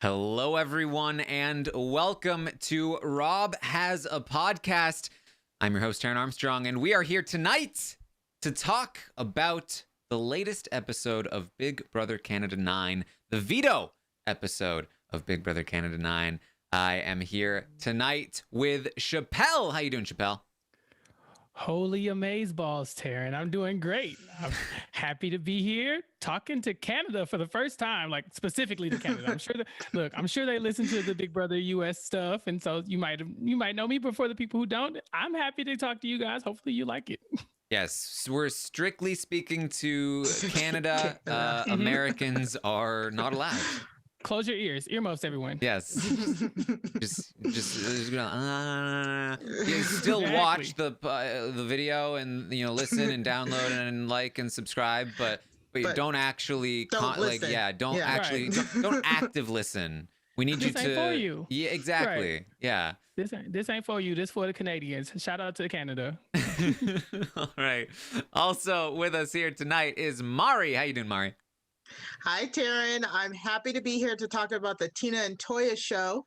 Hello, everyone, and welcome to Rob Has a Podcast. I'm your host, Taran Armstrong, and we are here tonight to talk about the latest episode of Big Brother Canada 9, the Veto episode of Big Brother Canada 9. I am here tonight with Chappell. How you doing, Chappell? Holy amazeballs, Taran. I'm doing great. I'm happy to be here talking to Canada for the first time, like specifically to Canada. I'm sure they listen to the Big Brother US stuff, and so you might know me, but for the people who don't, I'm happy to talk to you guys. Hopefully you like it. Yes, we're strictly speaking to Canada. Americans are not allowed. Close your ears, earmuffs, everyone. Yes. just you still watch the video and listen and download and like and subscribe, but you don't actually don't active listen. We need you to. This ain't for you. Yeah, exactly. Right. Yeah. This ain't for you. This for the Canadians. Shout out to Canada. All right. Also with us here tonight is Mari. How you doing, Mari? Hi, Taran. I'm happy to be here to talk about the Tina and Toya show.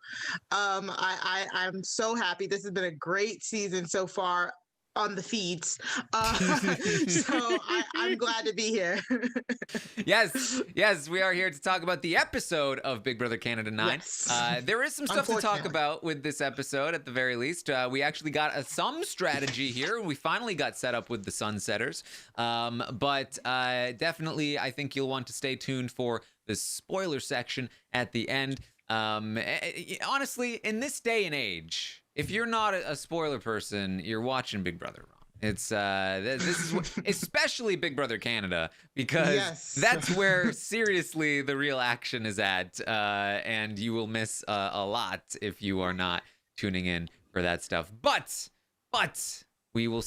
I'm so happy. This has been a great season so far on the feeds. So I'm glad to be here. Yes, we are here to talk about the episode of Big Brother Canada 9. Yes. There is some stuff to talk about with this episode at the very least. We actually got some strategy here. We finally got set up with the Sunsetters. But definitely, I think you'll want to stay tuned for the spoiler section at the end. Honestly, in this day and age, if you're not a spoiler person, you're watching Big Brother wrong. It's this is especially Big Brother Canada, because that's where seriously the real action is at, and you will miss a lot if you are not tuning in for that stuff. But we will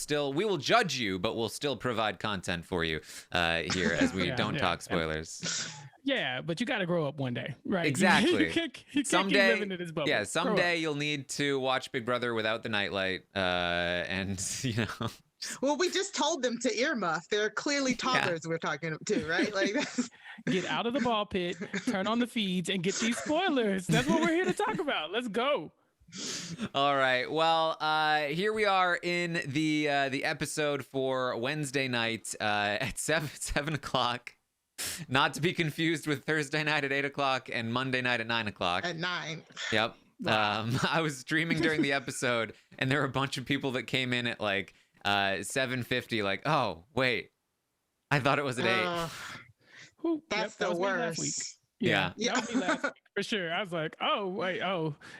judge you, but we'll still provide content for you here as we don't talk spoilers. Yeah, but you got to grow up one day, right? Exactly. You can't keep living in this bubble. Yeah, someday you'll need to watch Big Brother without the nightlight, and Well, we just told them to earmuff. They're clearly toddlers we're talking to, right? Like, get out of the ball pit, turn on the feeds, and get these spoilers. That's what we're here to talk about. Let's go. All right. Well, here we are in the episode for Wednesday night at 7 o'clock. Not to be confused with Thursday night at 8 o'clock and Monday night at 9 o'clock. At 9. Yep. I was streaming during the episode, and there were a bunch of people that came in at like 7:50. Like, oh wait, I thought it was at 8. That's the worst. Yeah. That was me last week for sure. I was like, oh wait,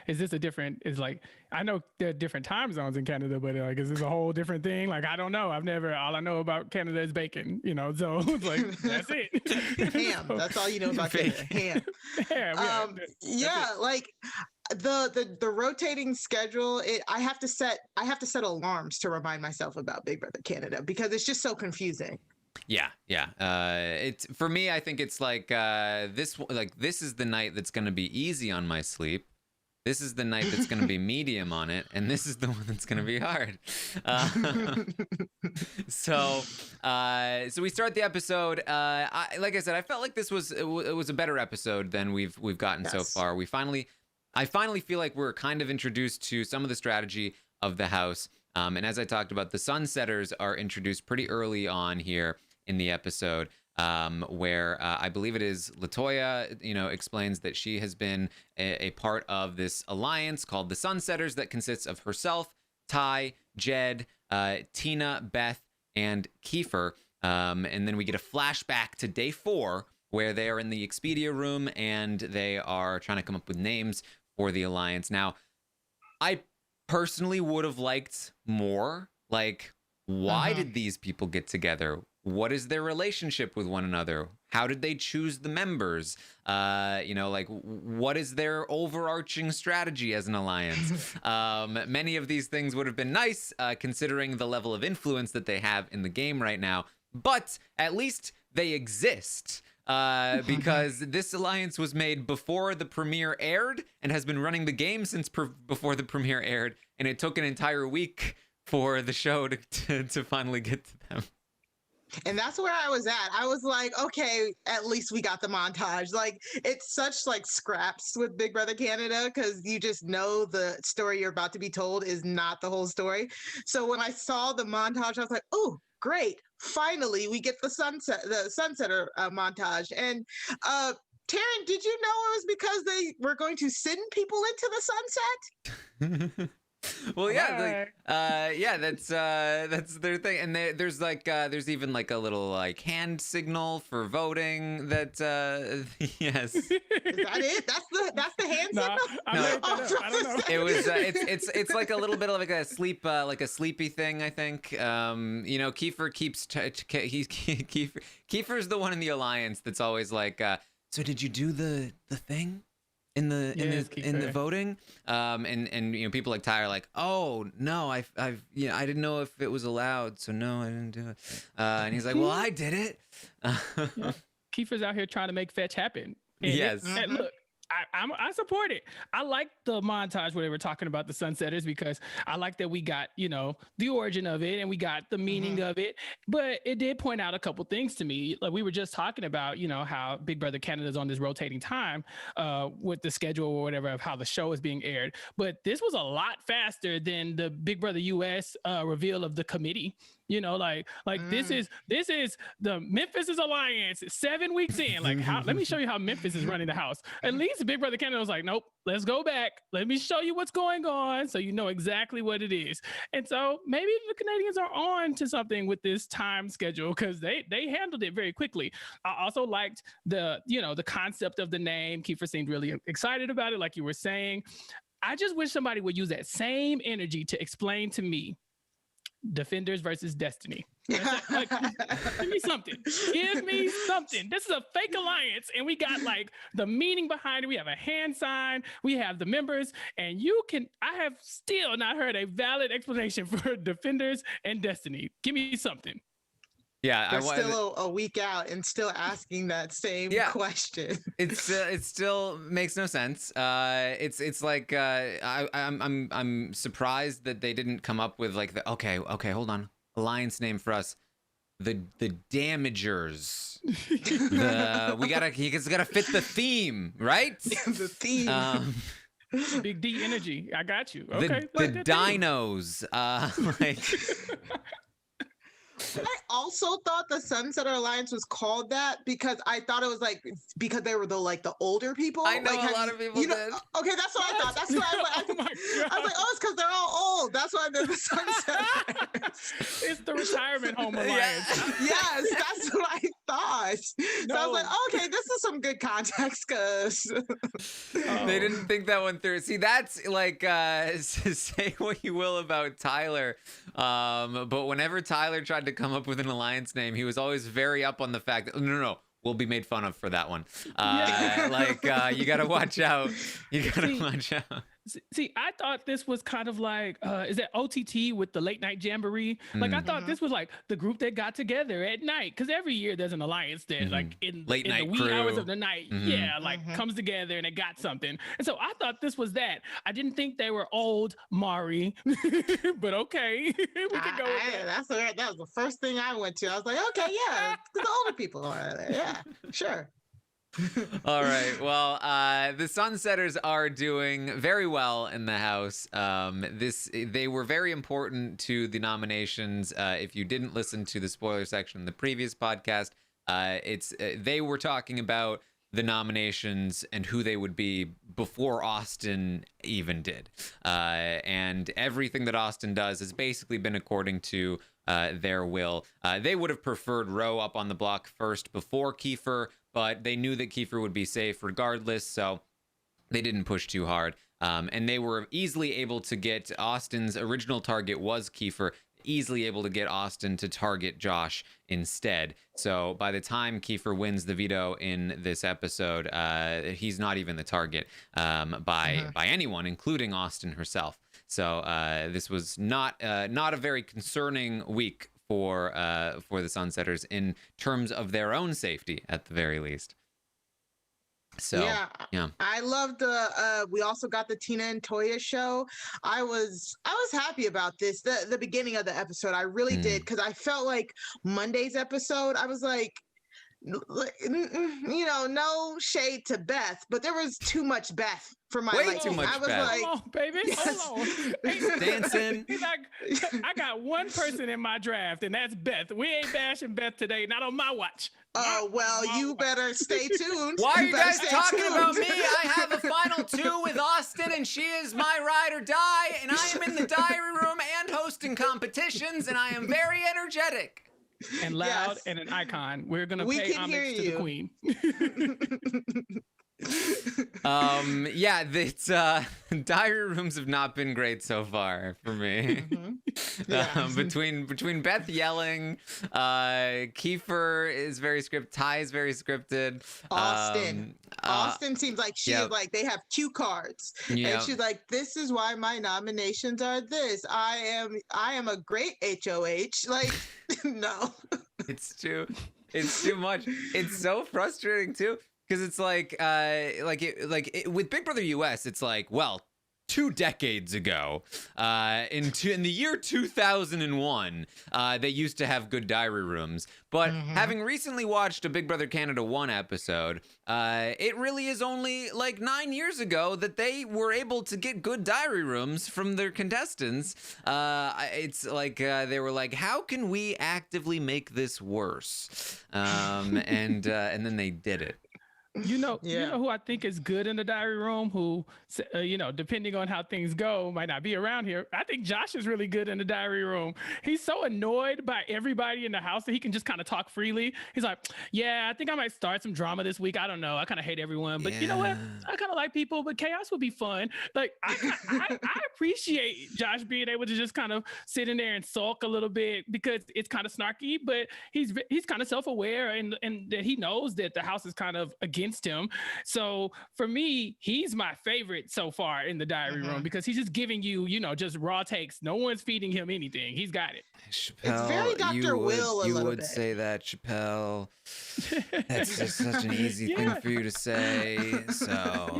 is this a different? Is like, I know there are different time zones in Canada, but like, is this a whole different thing? Like, I don't know. All I know about Canada is bacon. So it's like that's it. Ham. That's all you know about Canada. Ham. Like the rotating schedule. I have to set alarms to remind myself about Big Brother Canada because it's just so confusing. Yeah. It's for me. I think it's like this is the night that's going to be easy on my sleep. This is the night that's going to be medium on it, and this is the one that's going to be hard. So we start the episode. Like I said, I felt like it was a better episode than we've gotten so far. I finally feel like we're kind of introduced to some of the strategy of the house. And as I talked about, the Sunsetters are introduced pretty early on here in the episode, where I believe it is LaToya, explains that she has been a part of this alliance called the Sunsetters that consists of herself, Ty, Jed, Tina, Beth, and Kiefer. And then we get a flashback to day 4, where they are in the Expedia room and they are trying to come up with names for the alliance. Now, I personally would have liked more. Like, why did these people get together? What is their relationship with one another? How did they choose the members? What is their overarching strategy as an alliance? Many of these things would have been nice, considering the level of influence that they have in the game right now. But at least they exist. Because this alliance was made before the premiere aired and has been running the game since before the premiere aired, and it took an entire week for the show to finally get to them. And that's where I was at. I was like, okay, at least we got the montage. Like, it's such like scraps with Big Brother Canada because you just know the story you're about to be told is not the whole story. So when I saw the montage, I was like, oh, great. Finally, we get the Sunsetter montage. And Taran, did you know it was because they were going to send people into the sunset? Well, yeah, that's their thing, and there's like there's even like a little like hand signal for voting. That yes, is that it? That's the hand signal. I don't know. It was it's like a little bit of like a sleepy thing. I think Kiefer keeps Kiefer's the one in the alliance that's always like, so did you do the thing? In the voting, and people like Ty are like, oh no, I didn't know if it was allowed, so no, I didn't do it. And he's like, well, I did it. Kiefer's out here trying to make fetch happen. And yes. And look, I support it. I like the montage where they were talking about the Sunsetters because I like that we got, the origin of it and we got the meaning of it. But it did point out a couple things to me. Like we were just talking about, how Big Brother Canada's on this rotating time with the schedule or whatever of how the show is being aired. But this was a lot faster than the Big Brother US reveal of the committee. This is the Memphis Alliance 7 weeks in. Like, let me show you how Memphis is running the house. At least Big Brother Canada was like, nope, let's go back. Let me show you what's going on so you know exactly what it is. And so maybe the Canadians are on to something with this time schedule because they handled it very quickly. I also liked the concept of the name. Kiefer seemed really excited about it, like you were saying. I just wish somebody would use that same energy to explain to me Defenders versus Destiny. Like, give me something. Give me something. This is a fake alliance, and we got like the meaning behind it. We have a hand sign. We have the members, and I have still not heard a valid explanation for Defenders and Destiny. Give me something. Yeah, we're still a week out and still asking that same question. It still makes no sense. It's like I'm surprised that they didn't come up with like okay, hold on, alliance name for us, the Damagers. It's gotta fit the theme, right? The theme. Big D energy. I got you. Okay. The dinos. I also thought the Sunsetter Alliance was called that because I thought it was like because they were the older people. I know like, a lot of people did. Okay, that's what I thought. That's why I was like, oh, it's because they're all old. That's why they're the Sunsetter. It's the retirement home alliance. Yes, that's what I thought. So I was like, okay, this is some good context because they didn't think that one through. See, that's like say what you will about Tyler, but whenever Tyler tried to come up with an alliance name, he was always very up on the fact that no, we'll be made fun of for that one. You gotta watch out. Watch out. See, I thought this was kind of like, is that OTT with the late night jamboree? Like, I thought this was like the group that got together at night. Because every year there's an alliance that, like, in the wee hours of the night, comes together and it got something. And so I thought this was that. I didn't think they were old Mari, but okay, we can go with that. That was the first thing I went to. I was like, okay, yeah, the older people are there. Yeah, sure. All right. Well, the Sunsetters are doing very well in the house. They were very important to the nominations. If you didn't listen to the spoiler section in the previous podcast, they were talking about the nominations and who they would be before Austin even did. And everything that Austin does has basically been according to their will. They would have preferred Roe up on the block first before Kiefer, but they knew that Kiefer would be safe regardless, so they didn't push too hard. And they were easily able to get Austin's original target was Kiefer, easily able to get Austin to target Josh instead. So by the time Kiefer wins the veto in this episode, he's not even the target by anyone, including Austin herself. So this was not a very concerning week for the Sunsetters in terms of their own safety, at the very least. So yeah. I loved the we also got the Tina and Toya show. I was happy about this. The beginning of the episode, I really did, because I felt like Monday's episode, I was like, you know, no shade to Beth, but there was too much Beth for my liking. Too much I was Beth. like, hold on, baby, yes. hold on. Dancing. He's like, I got one person in my draft, and that's Beth. We ain't bashing Beth today, not on my watch. Oh, well, you better stay tuned. Why are you guys talking tuned. about me? I have a final 2 with Austin, and she is my ride or die, and I am in the diary room and hosting competitions, and I am very energetic. And loud and an icon. We're going to pay homage to the queen. Yeah, it's diary rooms have not been great so far for me. Yeah. Between Beth yelling, Kiefer is very scripted, Ty is very scripted. Austin seems like she is like, they have cue cards, and she's like, this is why my nominations are this. I am a great HOH. Like, no. It's too much. It's so frustrating too. Because it's like with Big Brother US, it's like, well, 2 decades ago, in the year 2001, they used to have good diary rooms. But having recently watched a Big Brother Canada 1 episode, it really is only like 9 years ago that they were able to get good diary rooms from their contestants. It's like they were like, how can we actively make this worse? And then they did it. You know who I think is good in the diary room, who, depending on how things go, might not be around here. I think Josh is really good in the diary room. He's so annoyed by everybody in the house that he can just kind of talk freely. He's like, yeah, I think I might start some drama this week. I don't know. I kind of hate everyone, but you know what? I kind of like people, but chaos would be fun. Like, I appreciate Josh being able to just kind of sit in there and sulk a little bit, because it's kind of snarky, but he's kind of self-aware and that he knows that the house is kind of against him. So for me, he's my favorite so far in the diary room, because he's just giving you, just raw takes. No one's feeding him anything. He's got it. Chappell, it's very Dr. Will you would say that, Chappell. That's just such an easy thing for you to say. So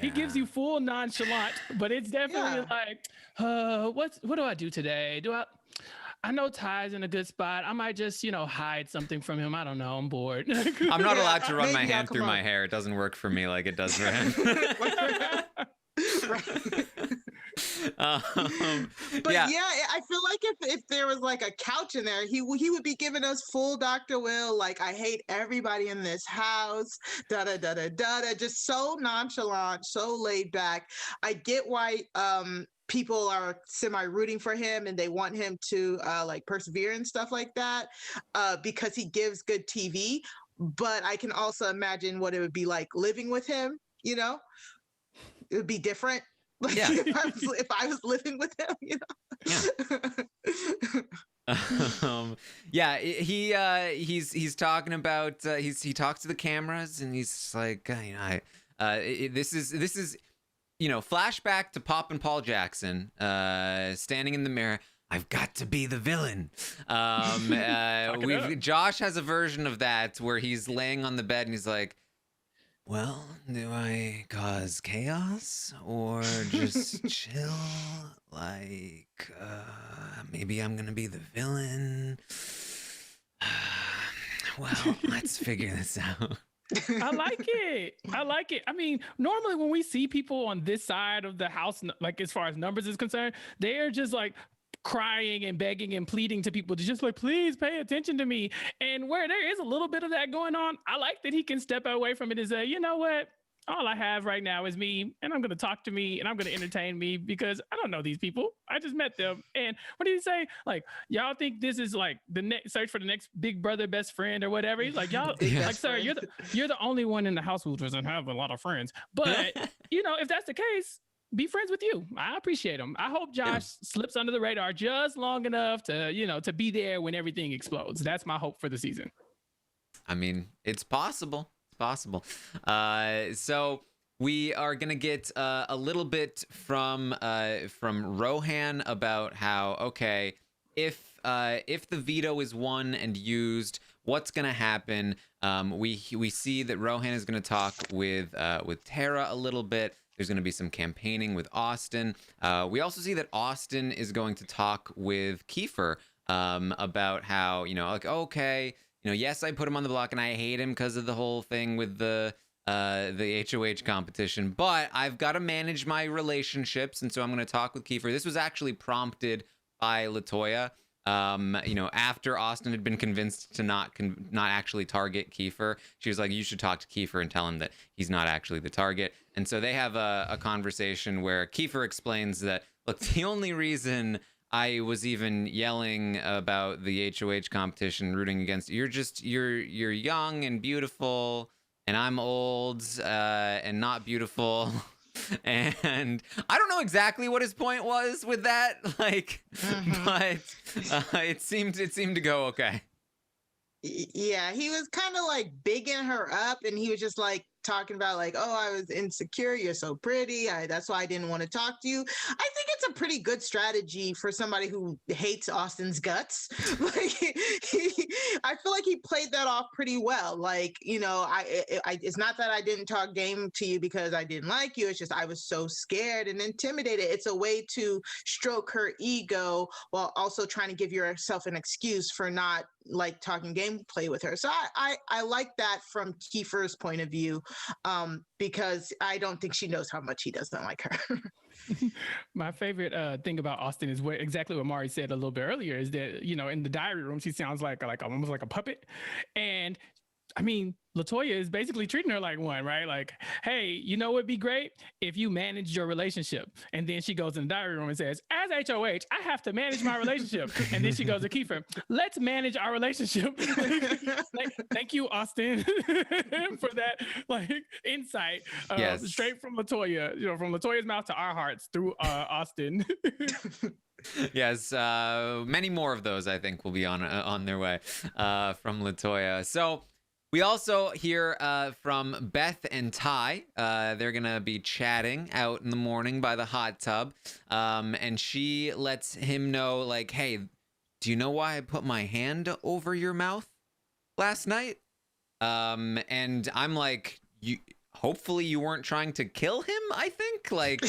he gives you full nonchalant, but it's definitely like, what do I do today? I know Ty's in a good spot. I might just, hide something from him. I don't know. I'm bored. I'm not allowed to run my hand through my hair. It doesn't work for me like it does for him. But I feel like if there was like a couch in there, he would be giving us full Dr. Will, like, I hate everybody in this house, just so nonchalant, so laid back. I get why people are semi-rooting for him and they want him to like persevere and stuff like that, because he gives good TV. But I can also imagine what it would be like living with him. It would be different. Like, if I was living with him, he's talking about he talks to the cameras, and he's like, this is flashback to Pop and Paul Jackson standing in the mirror. I've got to be the villain. Josh has a version of that where he's laying on the bed and he's like, well, do I cause chaos or just chill? Like, maybe I'm gonna be the villain. Well, let's figure this out. I like it. I mean, normally when we see people on this side of the house, like as far as numbers is concerned, they are just like crying and begging and pleading to people to just like, please pay attention to me. And where there is a little bit of that going on, I like that he can step away from it and say, you know what? All I have right now is me, and I'm going to talk to me, and I'm going to entertain me, because I don't know these people. I just met them. And what did he say? Like, y'all think this is like the next search for the next big brother, best friend or whatever? He's like, y'all, like, sir, you're the only one in the house who doesn't have a lot of friends. But, if that's the case, be friends with you. I appreciate him. I hope Josh slips under the radar just long enough to, to be there when everything explodes. That's my hope for the season. I mean, it's possible. Possible. So we are gonna get a little bit from Rohan about how, okay, if the veto is won and used, what's going to happen. We see that Rohan is going to talk with Tara a little bit. There's going to be some campaigning with Austin. We also see that Austin is going to talk with Kiefer about how, like, okay, yes, I put him on the block and I hate him because of the whole thing with the HOH competition, but I've got to manage my relationships, and so I'm going to talk with Kiefer. This was actually prompted by LaToya. After Austin had been convinced to not actually target Kiefer, she was like, you should talk to Kiefer and tell him that he's not actually the target. And so they have a conversation where Kiefer explains that, look, the only reason I was even yelling about the HOH competition, rooting against you're young and beautiful, and I'm old and not beautiful. And I don't know exactly what his point was with that, but it seemed to go okay. Yeah, he was kind of like bigging her up, and he was just like talking about like, oh, I was insecure, you're so pretty, that's why I didn't want to talk to you. I think it's a pretty good strategy for somebody who hates Austin's guts. I feel like he played that off pretty well. Like, it's not that I didn't talk game to you because I didn't like you, it's just I was so scared and intimidated. It's a way to stroke her ego while also trying to give yourself an excuse for not like talking gameplay with her. So I like that from Kiefer's point of view, because I don't think she knows how much he doesn't like her. My favorite thing about Austin is exactly what Mari said a little bit earlier, is that, in the diary room, she sounds like almost like a puppet. And I mean, LaToya is basically treating her like one, right? Like, hey, what'd be great if you managed your relationship. And then she goes in the diary room and says, as HOH, I have to manage my relationship. And then she goes to Kiefer, let's manage our relationship. Thank you, Austin, for that insight. Yes. Straight from LaToya, from LaToya's mouth to our hearts through Austin. Yes, many more of those I think will be on their way from LaToya. So we also hear from Beth and Ty. They're going to be chatting out in the morning by the hot tub. And she lets him know, like, hey, do you know why I put my hand over your mouth last night? And I'm like, hopefully you weren't trying to kill him, I think. Like,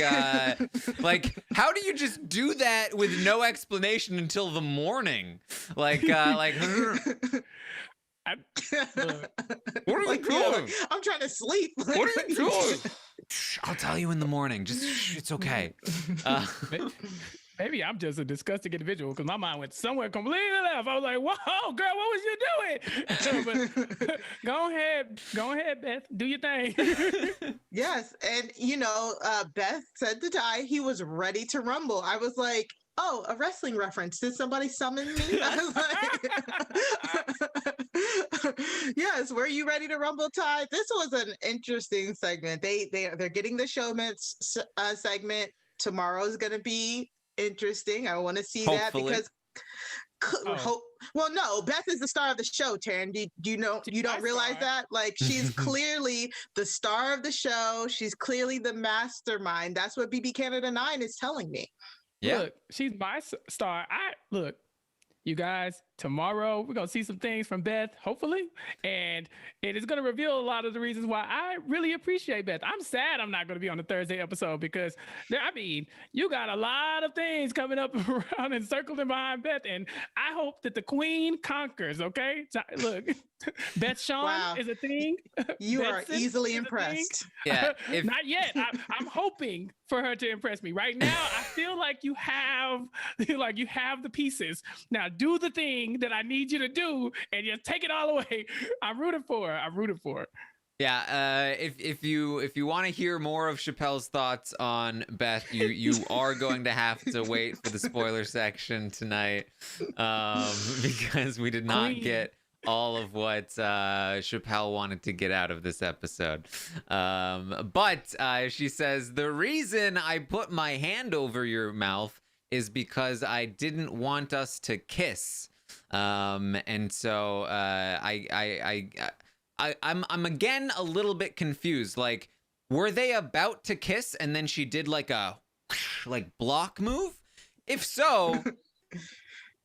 how do you just do that with no explanation until the morning? What are you doing? I'm trying to sleep. What are you doing? I'll tell you in the morning. Just, it's okay. Maybe I'm just a disgusting individual because my mind went somewhere completely left. I was like, whoa, girl, what was you doing? But go ahead, Beth. Do your thing. Yes. And, Beth said to Ty, he was ready to rumble. I was like, oh, a wrestling reference. Did somebody summon me? I was like, yes, were you ready to rumble, Ty? This was an interesting segment. They're getting the Showmances segment. Tomorrow's going to be interesting. I want to see Hopefully. that because well, no, Beth is the star of the show, Taryn. Do you don't realize that? Like, she's clearly the star of the show. She's clearly the mastermind. That's what BBCAN9 is telling me. Yeah. Look, she's my star. Look, you guys, tomorrow we're going to see some things from Beth, hopefully. And it is going to reveal a lot of the reasons why I really appreciate Beth. I'm sad I'm not going to be on the Thursday episode because, you got a lot of things coming up around and circling behind Beth. And I hope that the queen conquers, okay? Look, Beth Sean is a thing. You are easily impressed. Yeah. Not yet. I'm hoping for her to impress me. Right now, I feel like you have the pieces. Now do the thing that I need you to do and just take it all away. I'm rooting for her. Yeah, if you want to hear more of Chappell's thoughts on Beth, you are going to have to wait for the spoiler section tonight, because we did not get all of what Chappell wanted to get out of this episode. But she says, the reason I put my hand over your mouth is because I didn't want us to kiss. And so I'm again a little bit confused. Like, were they about to kiss and then she did like a block move? If so,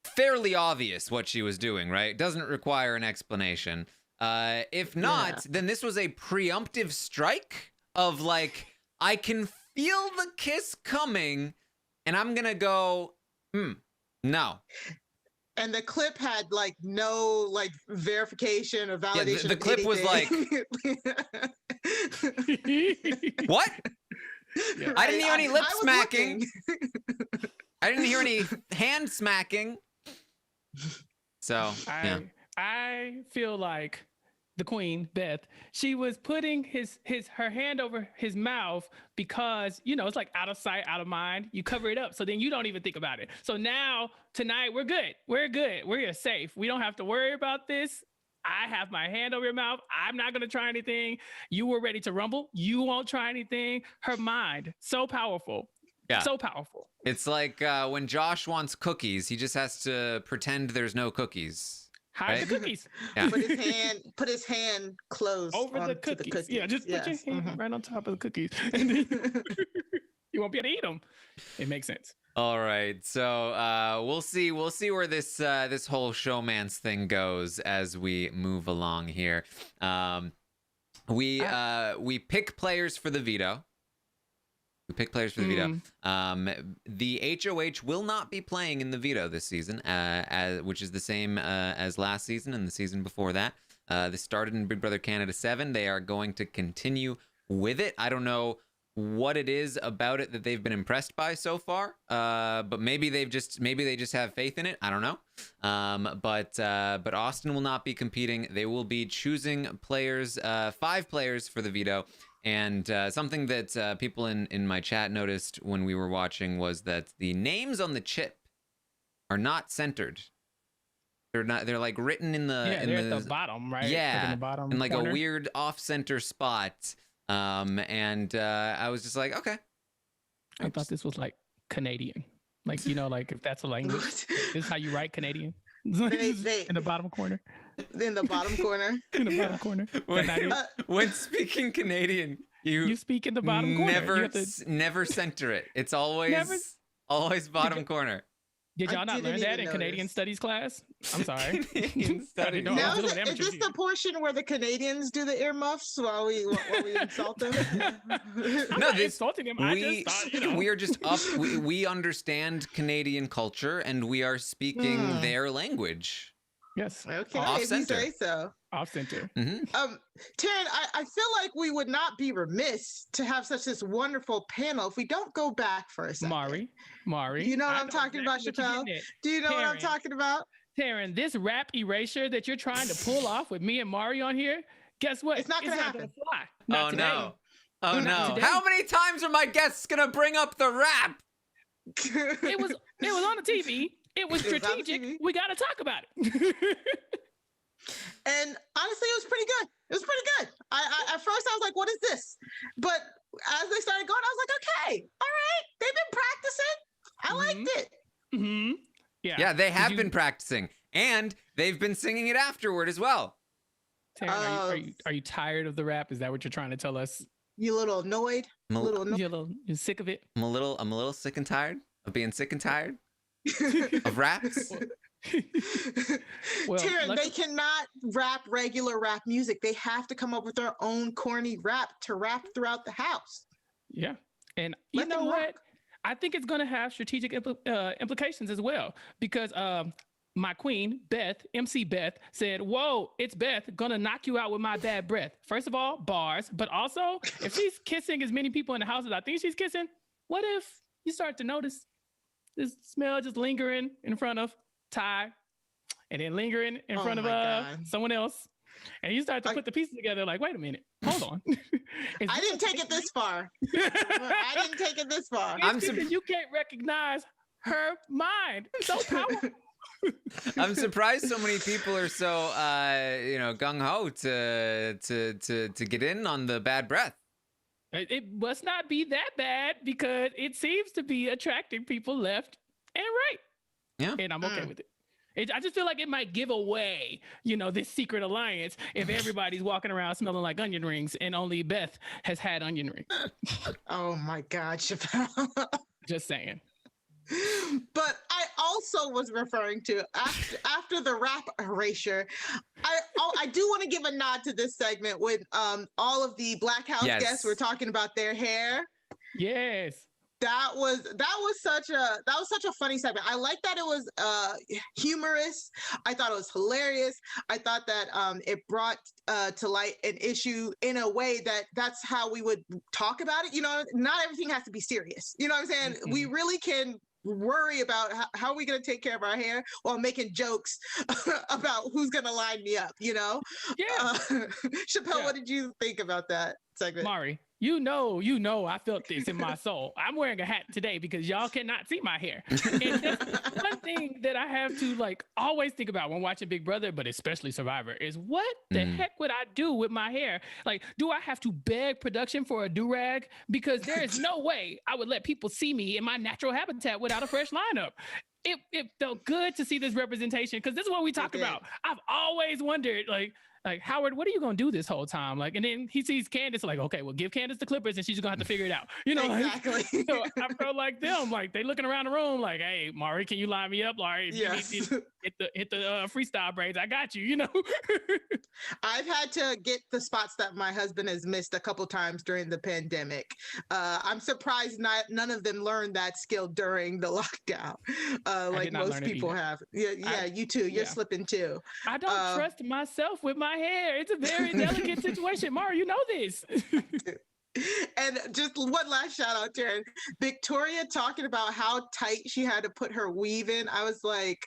fairly obvious what she was doing, right? Doesn't require an explanation. If not, then this was a preemptive strike of like, I can feel the kiss coming, and I'm gonna go, no. And the clip had like no like verification or validation. Yeah, the clip was like, what? Yeah. I didn't hear any lip smacking. I didn't hear any hand smacking. So I feel like the queen, Beth, she was putting her hand over his mouth because, you know, it's like out of sight, out of mind. You cover it up, so then you don't even think about it. So now, tonight, we're good. We're safe. We don't have to worry about this. I have my hand over your mouth. I'm not going to try anything. You were ready to rumble. You won't try anything. Her mind, so powerful. Yeah. So powerful. It's like when Josh wants cookies, he just has to pretend there's no cookies. Hide the cookies. Yeah. Put his hand closed over the cookies. Yeah, just put your hand right on top of the cookies. And then you won't be able to eat them. It makes sense. All right, so we'll see where this whole showmance thing goes as we move along here. We pick players for the veto. The HOH will not be playing in the veto this season, which is the same as last season and the season before that. This started in Big Brother Canada 7. They are going to continue with it. I don't know what it is about it that they've been impressed by so far, but maybe they just have faith in it. I don't know. But Austin will not be competing. They will be choosing players, 5 players for the veto. And something that people in my chat noticed when we were watching was that the names on the chip are not centered. They're not. They're like written in the they're at the bottom, right? Yeah, like in the bottom in like corner. a weird off-center spot. And I was just like, okay. I thought this was like Canadian, like, you know, like if that's a language, this is how you write Canadian. In the bottom corner. In the bottom corner. In the bottom corner. When speaking Canadian, you speak in the bottom corner. Never center it. It's always bottom corner. Did y'all not learn that in Canadian studies class? I'm sorry. Now, is this the portion where the Canadians do the earmuffs while we insult them? I'm not insulting them. I just thought, you know. We are just up. We understand Canadian culture and we are speaking their language. Yes. Okay. Off if center. you say so. Off center. Mm-hmm. Taran, I feel like we would not be remiss to have such this wonderful panel if we don't go back for a second. Mari. You know what I'm talking about, Chappell? Do you know what I'm talking about? Taran, this rap erasure that you're trying to pull off with me and Mari on here, guess what? It's not going to happen. Fly. Oh, no. Oh, no. How many times are my guests going to bring up the rap? It was on the TV. It was strategic. We got to talk about it. And honestly, it was pretty good. I at first I was like, what is this? But as they started going, I was like, okay, all right. They've been practicing. I liked it. Mm-hmm. Yeah, they have been practicing. And they've been singing it afterward as well. Taran, are you tired of the rap? Is that what you're trying to tell us? You a little annoyed? You're sick of it? I'm a little sick and tired of being sick and tired of raps. Well, Taran, they cannot rap regular rap music. They have to come up with their own corny rap to rap throughout the house. Yeah. And you know what? I think it's going to have strategic implications as well, because my queen, Beth, MC Beth, said, whoa, it's Beth, gonna knock you out with my bad breath. First of all, bars, but also, if she's kissing as many people in the house as I think she's kissing, what if you start to notice this smell just lingering in front of Ty, and then lingering in front of someone else, and you start to put the pieces together like, wait a minute, hold on. I didn't take it this far. I didn't take it this far. You can't recognize her mind. It's so powerful. I'm surprised so many people are so gung ho to get in on the bad breath. It must not be that bad, because it seems to be attracting people left and right. Yeah. And I'm okay with it. I just feel like it might give away, this secret alliance if everybody's walking around smelling like onion rings and only Beth has had onion rings. Oh my God, Chappell. Just saying. But I also was referring to after the rap erasure. I do want to give a nod to this segment when all of the Black House guests were talking about their hair. Yes. That was such a funny segment. I like that it was humorous. I thought it was hilarious. I thought that it brought to light an issue in a way that's how we would talk about it. You know, not everything has to be serious. You know what I'm saying? Mm-hmm. We really can worry about how are we going to take care of our hair while making jokes about who's going to line me up, you know? Yeah. Chappell, what did you think about that segment? Mari, you know, I felt this in my soul. I'm wearing a hat today because y'all cannot see my hair. And that's one thing that I have to like always think about when watching Big Brother, but especially Survivor, is what the heck would I do with my hair? Like, do I have to beg production for a do-rag? Because there is no way I would let people see me in my natural habitat without a fresh lineup. It felt good to see this representation because this is what we talk about. I've always wondered, like, Howard, what are you gonna do this whole time? Like, and then he sees Candace, like, okay, well, give Candace the clippers, and she's gonna have to figure it out. You know, exactly. Like, so I felt like them, like they looking around the room, like, hey, Mari, can you line me up? Like, yes. hit the freestyle braids. I got you. You know. I've had to get the spots that my husband has missed a couple times during the pandemic. I'm surprised none of them learned that skill during the lockdown, like most people have. Yeah, you too. You're slipping too. I don't trust myself with my hair. It's a very delicate situation. Mari, you know this. And just one last shout out, Taran. Victoria talking about how tight she had to put her weave in. I was like,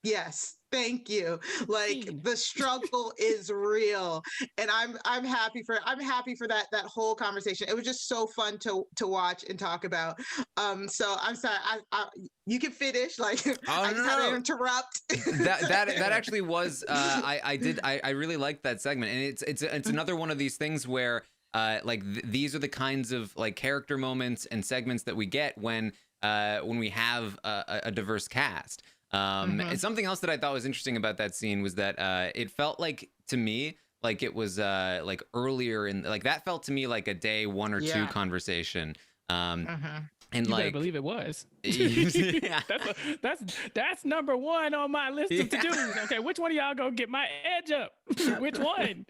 yes, thank you. Like the struggle is real, and I'm happy for that whole conversation. It was just so fun to watch and talk about. So I'm sorry, you can finish. Like I just had to interrupt. that actually was I really liked that segment, and it's another one of these things where these are the kinds of like character moments and segments that we get when we have a diverse cast. And something else that I thought was interesting about that scene was that it felt like to me like it was like earlier in like that felt to me like a day 1 or 2 conversation. And you like, better believe it was. Yeah. That's number 1 on my list of to-dos. Okay, which one of y'all gonna get my edge up? Which one?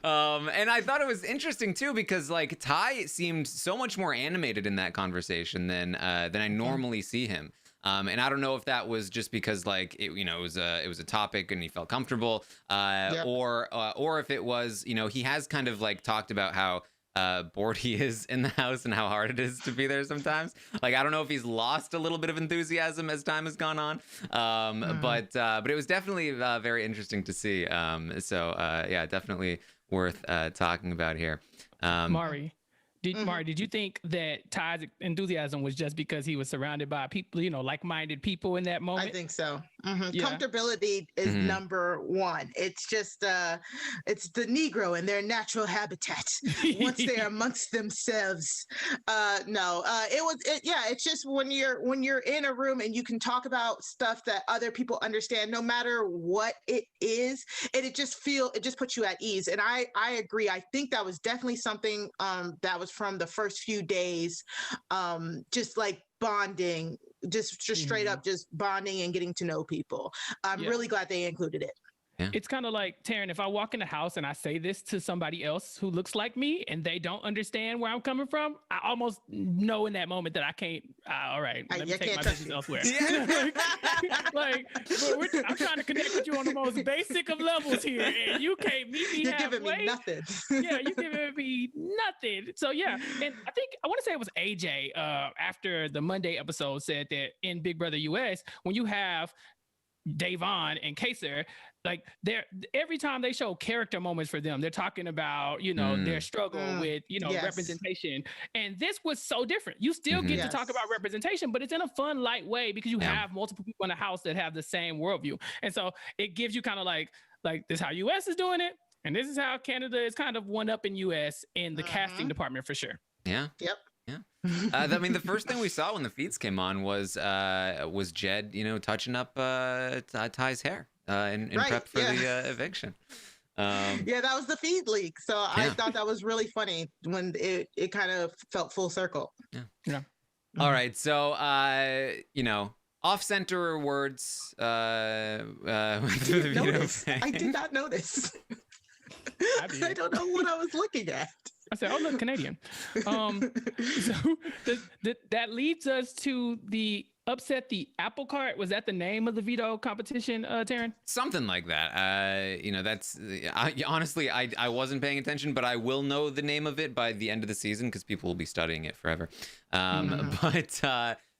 And I thought it was interesting too because like Ty seemed so much more animated in that conversation than I normally see him. And I don't know if that was just because like it was a topic and he felt comfortable, or if it was he has kind of like talked about how bored he is in the house and how hard it is to be there sometimes. Like I don't know if he's lost a little bit of enthusiasm as time has gone on, but it was definitely very interesting to see. Yeah, definitely worth talking about here. Mari. Did you think that Ty's enthusiasm was just because he was surrounded by people, like-minded people in that moment? I think so. Yeah. Comfortability is number 1. It's just it's the Negro in their natural habitat once they're amongst themselves. It's just when you're in a room and you can talk about stuff that other people understand, no matter what it is, and it just puts you at ease. And I agree. I think that was definitely something that was from the first few days, just like bonding, just straight up just bonding and getting to know people. I'm really glad they included it. Yeah. It's kind of like, Taran, if I walk in the house and I say this to somebody else who looks like me and they don't understand where I'm coming from, I almost know in that moment that I can't, all right, let me take my business elsewhere. I'm trying to connect with you on the most basic of levels here, and you can't meet me halfway. You're giving me nothing. Yeah, you're giving me nothing. So yeah, and I want to say it was AJ after the Monday episode said that in Big Brother US, when you have Davon and Kiefer, like every time they show character moments for them, they're talking about their struggle with representation, and this was so different. You still get to talk about representation, but it's in a fun, light way because you have multiple people in the house that have the same worldview, and so it gives you kind of like this is how US is doing it, and this is how Canada is kind of one up in US in the casting department for sure. Yeah. Yep. Yeah. I mean, the first thing we saw when the feeds came on was Jed, touching up Ty's hair in prep for the eviction. That was the feed leak. So I thought that was really funny when it kind of felt full circle. Yeah. All right, so off-center words. I did not notice. I don't know what I was looking at. I said, "Oh, look, Canadian." So that leads us to the upset the apple cart. Was that the name of the veto competition, Taran? Something like that. That's honestly, I wasn't paying attention, but I will know the name of it by the end of the season because people will be studying it forever. But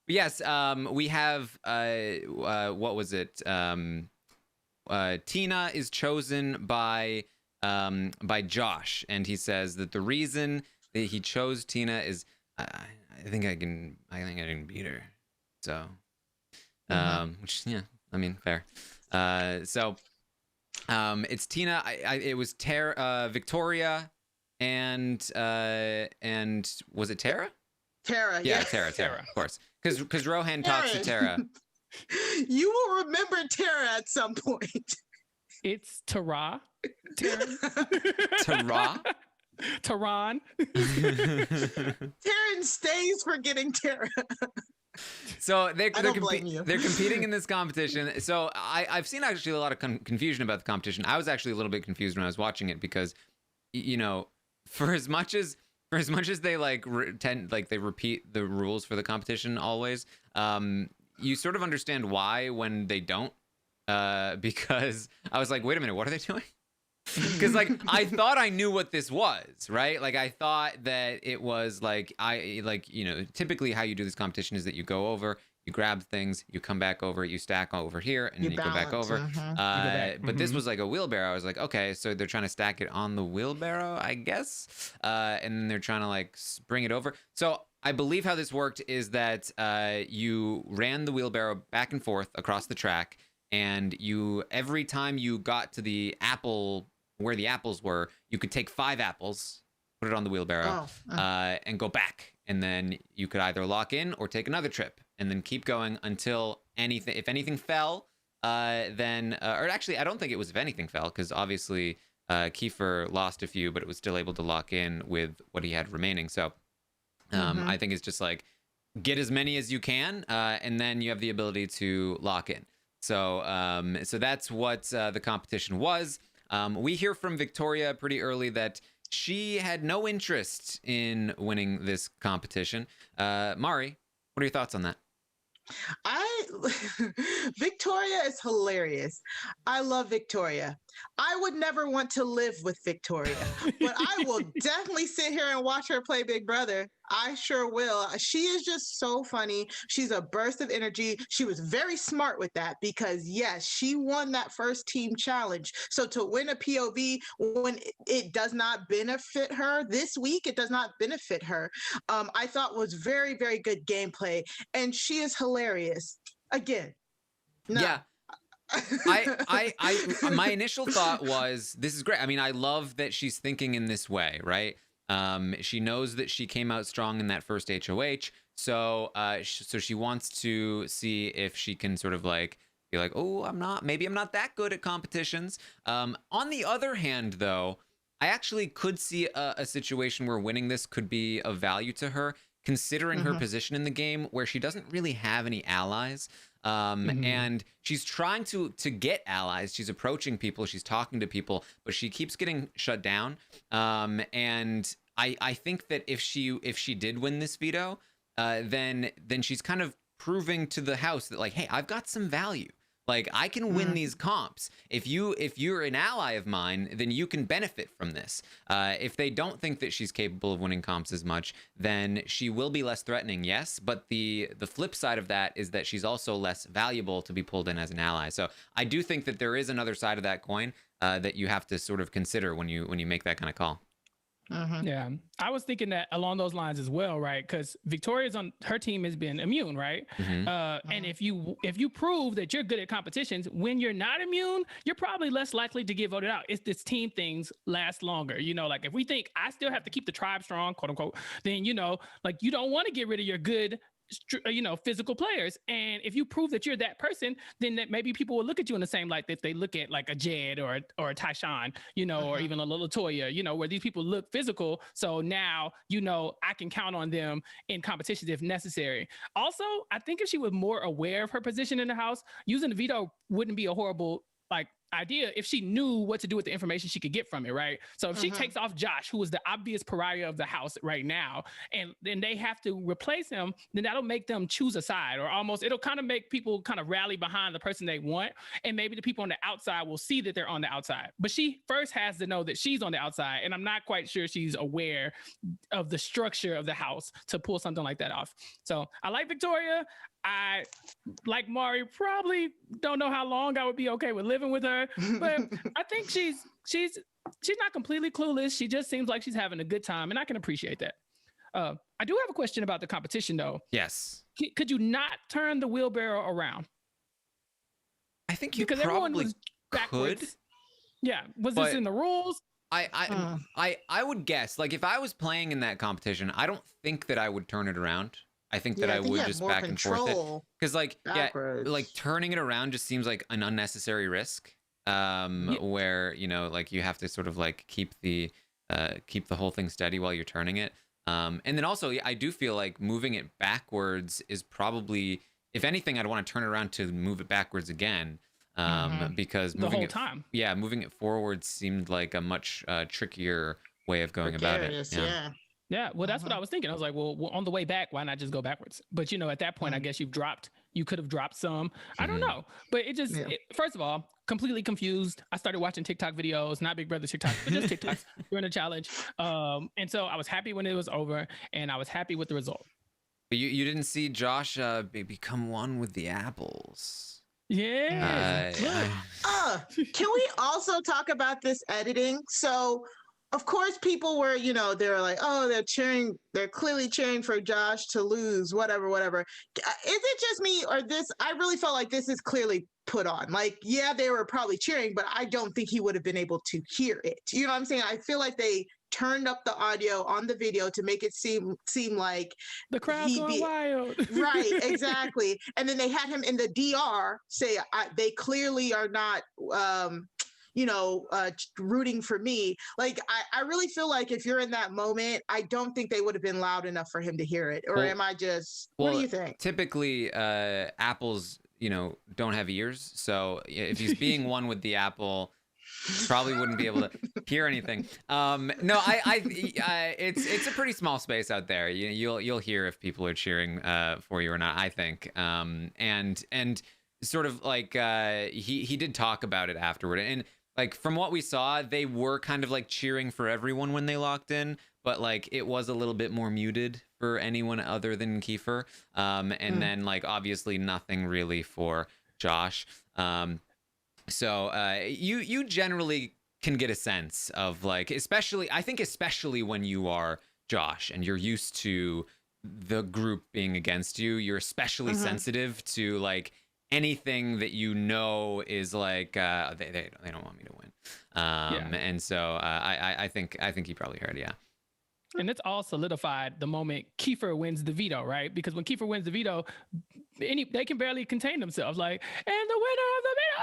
yes, we have what was it? Tina is chosen by Josh, and he says that the reason that he chose Tina is I think I can beat her. So, which, yeah, I mean, fair. So, it's Tina. It was Victoria, and was it Tara? Tara, yeah, Tara, of course. Because Rohan talks to Tara. You will remember Tara at some point. It's Tara. Taran. Tara? Taran. Taran stays forgetting Tara. So they're competing in this competition. So I've seen actually a lot of confusion about the competition. I was actually a little bit confused when I was watching it because, for as much as they they repeat the rules for the competition always, you sort of understand why when they don't. Because I was like, wait a minute, what are they doing? Because I thought I knew what this was, right? Like I thought that it was typically how you do this competition is that you go over, you grab things, you come back over, you stack over here, and then you go back over. But this was like a wheelbarrow. I was like, okay, so they're trying to stack it on the wheelbarrow, I guess, and then they're trying to bring it over. So I believe how this worked is that you ran the wheelbarrow back and forth across the track, and every time you got to the apple where the apples were, you could take 5 apples, put it on the wheelbarrow, and go back. And then you could either lock in or take another trip and then keep going until if anything fell, then, or actually, I don't think it was if anything fell, because obviously Kiefer lost a few, but it was still able to lock in with what he had remaining. So I think it's just get as many as you can, and then you have the ability to lock in. So that's what the competition was. We hear from Victoria pretty early that she had no interest in winning this competition. Mari, what are your thoughts on that? Victoria is hilarious. I love Victoria. I would never want to live with Victoria, but I will definitely sit here and watch her play Big Brother. I sure will. She is just so funny. She's a burst of energy. She was very smart with that because, yes, she won that first team challenge. So to win a POV when it does not benefit her this week, it does not benefit her, I thought was very, very good gameplay. And she is hilarious. Again. No. Yeah. My initial thought was, this is great. I mean, I love that she's thinking in this way, right? She knows that she came out strong in that first HOH, so she wants to see if she can sort of be like, oh, maybe I'm not that good at competitions. On the other hand, though, I actually could see a situation where winning this could be of value to her, considering her position in the game where she doesn't really have any allies. And she's trying to get allies. She's approaching people. She's talking to people, but she keeps getting shut down. And I think that if she did win this veto, then she's kind of proving to the house that hey, I've got some value. I can win these comps. If you're an ally of mine, then you can benefit from this. If they don't think that she's capable of winning comps as much, then she will be less threatening, yes. But the flip side of that is that she's also less valuable to be pulled in as an ally. So I do think that there is another side of that coin that you have to sort of consider when you make that kind of call. Yeah, I was thinking that along those lines as well, right? Because Victoria's on her team has been immune, right? And if you prove that you're good at competitions, when you're not immune, you're probably less likely to get voted out. It's this team things last longer. If we think I still have to keep the tribe strong, quote unquote, then you don't want to get rid of your good physical players. And if you prove that you're that person, then that maybe people will look at you in the same light that they look at like a Jed or a Tyshawn, or even a little Latoya, where these people look physical. So now, I can count on them in competitions if necessary. Also, I think if she was more aware of her position in the house, using the veto wouldn't be a horrible idea if she knew what to do with the information she could get from it, right? So if she takes off Josh, who is the obvious pariah of the house right now, and then they have to replace him, then that'll make them choose a side, or almost it'll kind of make people kind of rally behind the person they want, and maybe the people on the outside will see that they're on the outside. But she first has to know that she's on the outside, and I'm not quite sure she's aware of the structure of the house to pull something like that off. So I like Victoria. I, like Mari, probably don't know how long I would be okay with living with her, but I think she's not completely clueless. She just seems like she's having a good time, and I can appreciate that. I do have a question about the competition, though. Yes. Could you not turn the wheelbarrow around? I think you because probably everyone was backwards. Could. Yeah. Was this in the rules? I would guess, like, if I was playing in that competition, I don't think that I would turn it around. I think that I would just back and forth it. Because, like, like turning it around just seems like an unnecessary risk. Where, like you have to sort of like keep the whole thing steady while you're turning it. And then also, I do feel like moving it backwards is probably, if anything, I'd want to turn it around to move it backwards again. Because moving it forward seemed like a much trickier way of going about it. Yeah, well, that's what I was thinking. I was like, well, on the way back, why not just go backwards? But, at that point, I guess you could have dropped some. I don't know. But first of all, completely confused. I started watching TikTok videos, not Big Brother TikTok, but just TikToks during the challenge. And so I was happy when it was over, and I was happy with the result. But you didn't see Josh become one with the apples. Yeah. Can we also talk about this editing? So, of course, people were, they're like, oh, they're clearly cheering for Josh to lose, whatever. Is it just me or this? I really felt like this is clearly put on. Like, yeah, they were probably cheering, but I don't think he would have been able to hear it. You know what I'm saying? I feel like they turned up the audio on the video to make it seem like the crowd's going wild. Right, exactly. And then they had him in the DR say, they clearly are not rooting for me. Like, I really feel like if you're in that moment, I don't think they would have been loud enough for him to hear it. Or am I just, what do you think? Typically, apples, don't have ears. So if he's being one with the apple, probably wouldn't be able to hear anything. No, it's a pretty small space out there. You'll hear if people are cheering for you or not, I think. And sort of like he did talk about it afterward, and like from what we saw, they were kind of like cheering for everyone when they locked in, but like it was a little bit more muted for anyone other than Kiefer. And then like obviously nothing really for Josh. So you generally can get a sense of like, especially when you are Josh and you're used to the group being against you, you're especially sensitive to like anything that is like they don't want me to win. And so I think he probably heard, yeah. And it's all solidified the moment Kiefer wins the veto, right? Because when Kiefer wins the veto, they can barely contain themselves. Like, and the winner of the veto.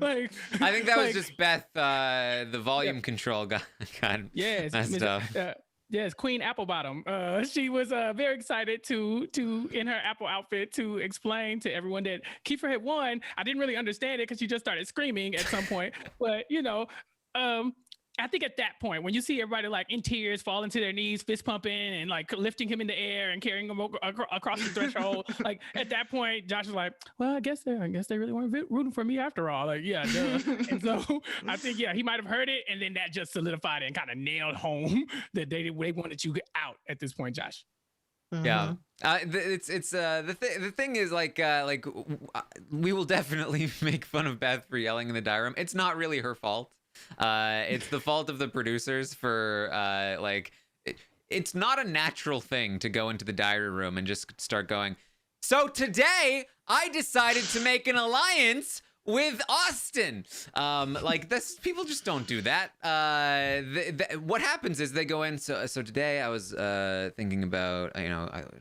like I think that was just Beth. The volume control got messed up. Yes, Queen Applebottom. She was very excited to in her Apple outfit to explain to everyone that Kiefer had won. I didn't really understand it because she just started screaming at some point. But I think at that point, when you see everybody like in tears, falling to their knees, fist pumping, and like lifting him in the air and carrying him across the threshold, like at that point, Josh is like, "Well, I guess they really weren't rooting for me after all." Like, yeah, duh. And so I think he might have heard it, and then that just solidified it and kind of nailed home that they wanted you out at this point, Josh. Yeah, the thing is like we will definitely make fun of Beth for yelling in the diary room. It's not really her fault. It's the fault of the producers for it's not a natural thing to go into the diary room and just start going, so today I decided to make an alliance with Austin. Like this, people just don't do that. What happens is they go in. So today I was thinking about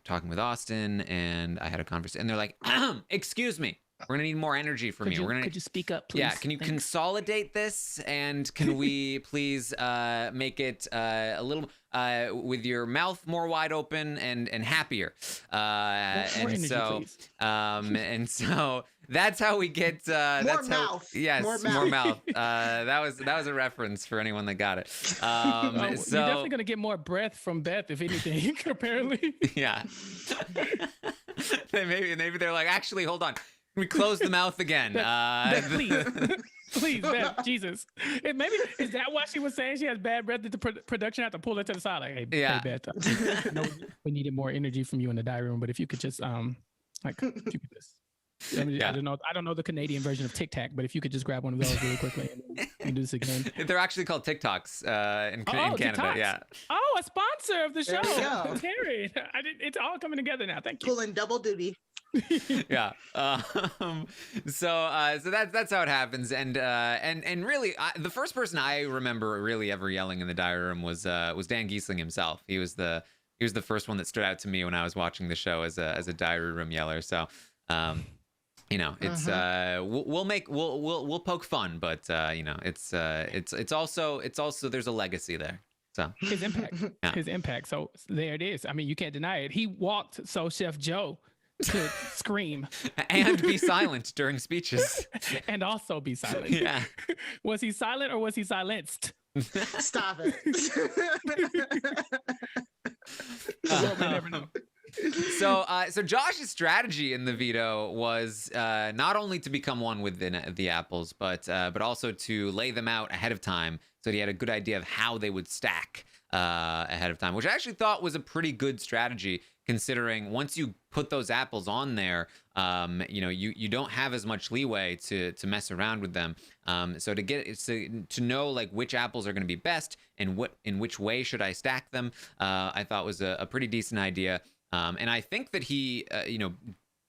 talking with Austin, and I had a conversation, and they're like, "Excuse me, we're gonna need more energy from you. Could you speak up, please? Yeah, can you consolidate this, and can we please make it a little with your mouth more wide open and happier? More energy, please. And so that's how we get more mouth. Yes, more mouth. That was a reference for anyone that got it. So you're definitely gonna get more breath from Beth, if anything. Apparently. Yeah. maybe they're like, actually, hold on. We close the mouth again. Beth, please, Beth, Jesus. Maybe is that why she was saying she has bad breath? That the production had to pull her to the side, like, hey Beth, I know we needed more energy from you in the diary room, but if you could just if you could just. I don't know the Canadian version of Tic Tac, but if you could just grab one of those really quickly and do this again. They're actually called TikToks in Canada. TikToks. Yeah. Oh, a sponsor of the show. Terry. It's all coming together now. Thank you. Pulling double duty. Yeah. So that's how it happens, and really, the first person I remember really ever yelling in the diary room was Dan Giesling himself. He was the first one that stood out to me when I was watching the show as a diary room yeller. So, it's we'll poke fun, but it's also there's a legacy there. So his impact. So there it is. I mean, you can't deny it. He walked so Chef Joe could scream and be silent during speeches and also be silent. Yeah. Was he silent or was he silenced? Stop it. Well, we never know. So Josh's strategy in the veto was not only to become one with the apples, but also to lay them out ahead of time, so he had a good idea of how they would stack ahead of time, which I actually thought was a pretty good strategy, considering once you put those apples on there, you don't have as much leeway to mess around with them. So to know like which apples are going to be best and in which way should I stack them, I thought was a pretty decent idea. And I think that he,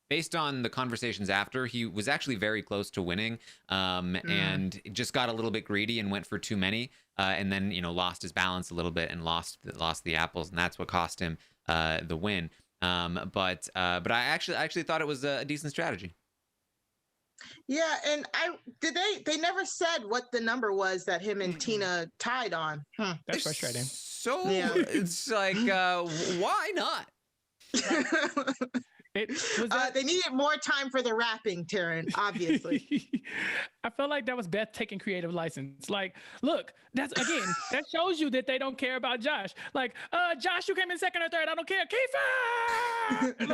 based on the conversations after, he was actually very close to winning, and just got a little bit greedy and went for too many, and then lost his balance a little bit and lost the apples, and that's what cost him the win. But I actually thought it was a decent strategy. Yeah, and they never said what the number was that him and Tina tied on. That's frustrating. So yeah. It's like, why not? They needed more time for the rapping, Taran, obviously. I felt like that was Beth taking creative license. Like, look, that shows you that they don't care about Josh. Like, Josh, you came in second or third. I don't care. Kiefer!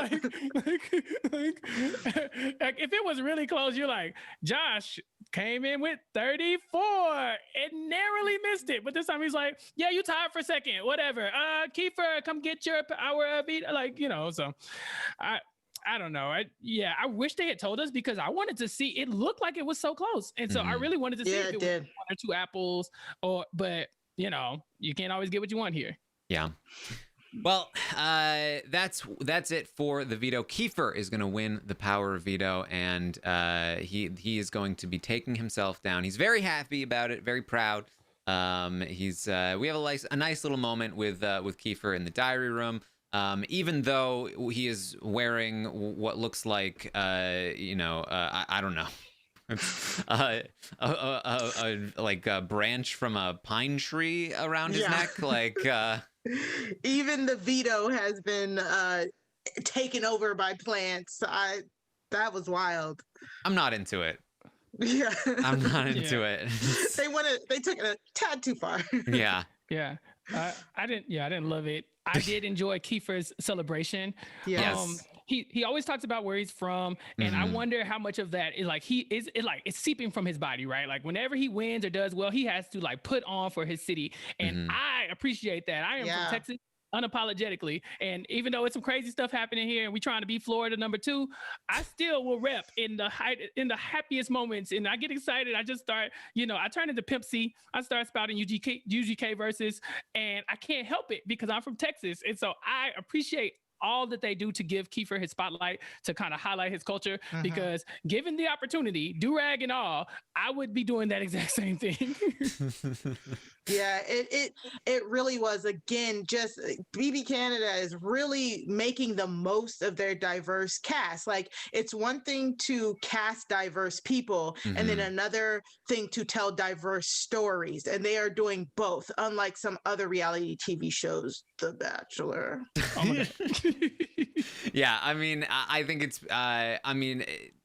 like, if it was really close, you're like, Josh came in with 34 and narrowly missed it. But this time he's like, yeah, you tied for second, whatever. Kiefer, come get our beat. So I don't know. I wish they had told us, because I wanted to see. It looked like it was so close, and so I really wanted to see if it was 1 or 2 apples, but you can't always get what you want here. Yeah. Well, that's it for the veto. Kiefer is going to win the power of veto, and he is going to be taking himself down. He's very happy about it, very proud. We have a nice little moment with Kiefer in the diary room. Even though he is wearing what looks like, I don't know, like a branch from a pine tree around his neck. Like, even the veto has been taken over by plants. That was wild. I'm not into it. Yeah, I'm not into it. They took it a tad too far. Yeah. Yeah. I didn't love it. I did enjoy Kiefer's celebration. Yes. He always talks about where he's from, and I wonder how much of that is like it's seeping from his body, right? Like whenever he wins or does well, he has to like put on for his city, and I appreciate that. I am from Texas, unapologetically, and even though it's some crazy stuff happening here and we trying to be Florida #2, I still will rep in the happiest moments, and I get excited. I just start, I turn into Pimp C. I start spouting UGK verses, and I can't help it because I'm from Texas, and so I appreciate all that they do to give Kiefer his spotlight, to kind of highlight his culture, because given the opportunity, do-rag and all, I would be doing that exact same thing. Yeah, it really was. Again, just BB Canada is really making the most of their diverse cast. Like, it's one thing to cast diverse people, and then another thing to tell diverse stories, and they are doing both, unlike some other reality TV shows, The Bachelor. Oh my God. Yeah, I mean, I think it's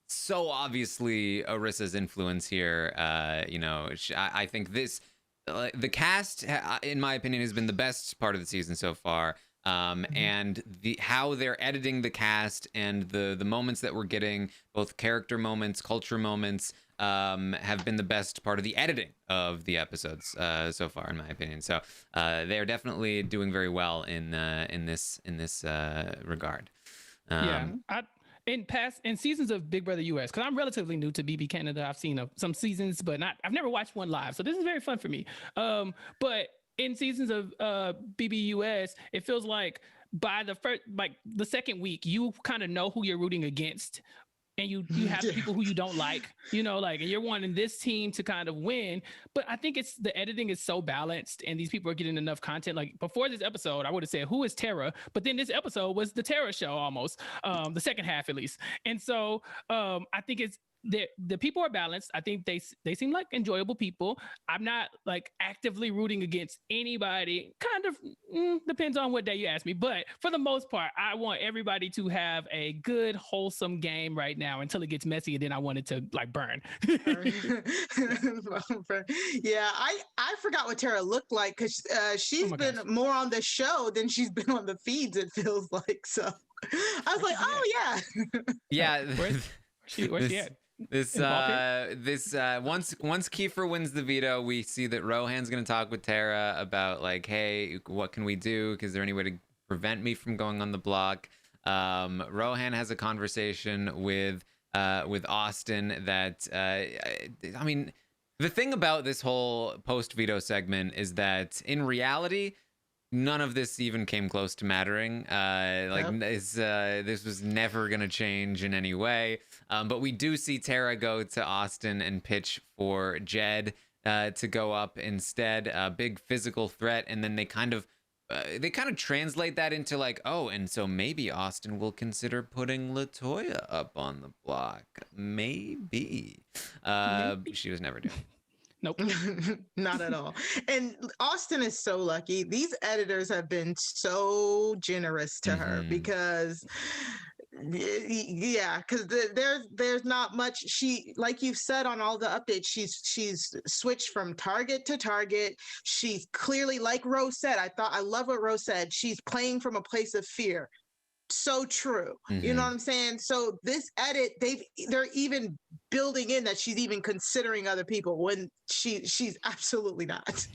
so obviously Arissa's influence here. I think this the cast, in my opinion, has been the best part of the season so far. And how they're editing the cast and the moments that we're getting, both character moments, culture moments, have been the best part of the editing of the episodes so far, in my opinion. So they are definitely doing very well in this regard. In seasons of Big Brother US, because I'm relatively new to BB Canada, I've seen some seasons, but I've never watched one live, so this is very fun for me. But in seasons of BB US, it feels like by the second week, you kind of know who you're rooting against. And you have people who you don't like, and you're wanting this team to kind of win. But I think the editing is so balanced and these people are getting enough content. Like, before this episode, I would have said, who is Tara? But then this episode was the Tara show almost, the second half at least. And so I think the people are balanced. I think they seem like enjoyable people. I'm not like actively rooting against anybody. Kind of depends on what day you ask me. But for the most part, I want everybody to have a good, wholesome game right now until it gets messy, and then I want it to like burn. Yeah, I forgot what Tara looked like, because she's been more on the show than she's been on the feeds, it feels like. So I was like, oh yeah. Yeah. Where's she at? Once Kiefer wins the veto, we see that Rohan's going to talk with Tara about like, hey, what can we do? Is there any way to prevent me from going on the block? Rohan has a conversation with Austin that I mean, the thing about this whole post veto segment is that in reality, none of this even came close to mattering. This was never going to change in any way. But we do see Tara go to Austin and pitch for Jed to go up instead. A big physical threat. And then they kind of translate that into like, oh, and so maybe Austin will consider putting LaToya up on the block. Maybe. She was never doing it. Nope. Not at all. And Austin is so lucky. These editors have been so generous to her, because there's not much. She, like you've said on all the updates, she's switched from target to target. She's clearly, like Rose said, I love what Rose said, she's playing from a place of fear. So true. You know what I'm saying? So this edit, they're even building in that she's even considering other people when she's absolutely not.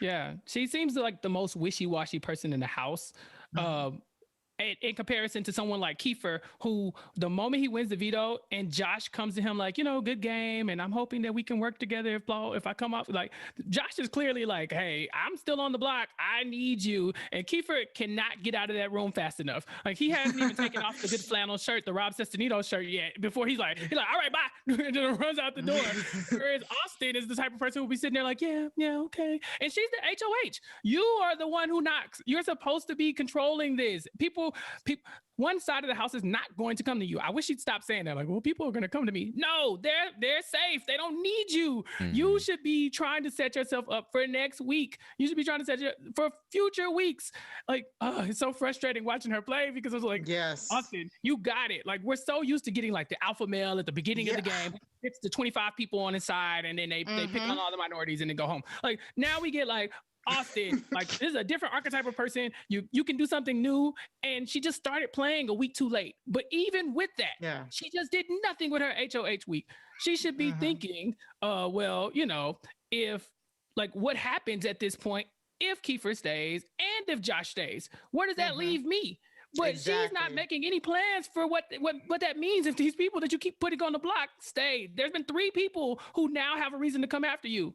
Yeah, she seems like the most wishy-washy person in the house. In comparison to someone like Kiefer, who the moment he wins the veto and Josh comes to him like, good game, and I'm hoping that we can work together if I come off, like, Josh is clearly like, hey, I'm still on the block, I need you. And Kiefer cannot get out of that room fast enough. Like, he hasn't even taken off the good flannel shirt, the Rob Sestonito shirt yet, before he's like, all right, bye, and then runs out the door. Whereas Austin is the type of person who'll be sitting there like, yeah, okay. And she's the HOH. You are the one who knocks. You're supposed to be controlling this. People, one side of the house is not going to come to you. I wish you'd stop saying that. Like, well, people are going to come to me. No, they're safe. They don't need you. You should be trying to set yourself up for next week. You should be trying to set for future weeks. Like, it's so frustrating watching her play, because it's like, yes, Austin, you got it. Like, we're so used to getting like the alpha male at the beginning of the game. It's the 25 people on his side, and then they pick on all the minorities and then go home. Like, now we get like, Austin, like, this is a different archetype of person. You can do something new, and she just started playing a week too late. But even with that, she just did nothing with her HOH week. She should be thinking, if, like, what happens at this point if Kiefer stays and if Josh stays? Where does that leave me? But she's not making any plans for what that means if these people that you keep putting on the block stay. There's been 3 people who now have a reason to come after you.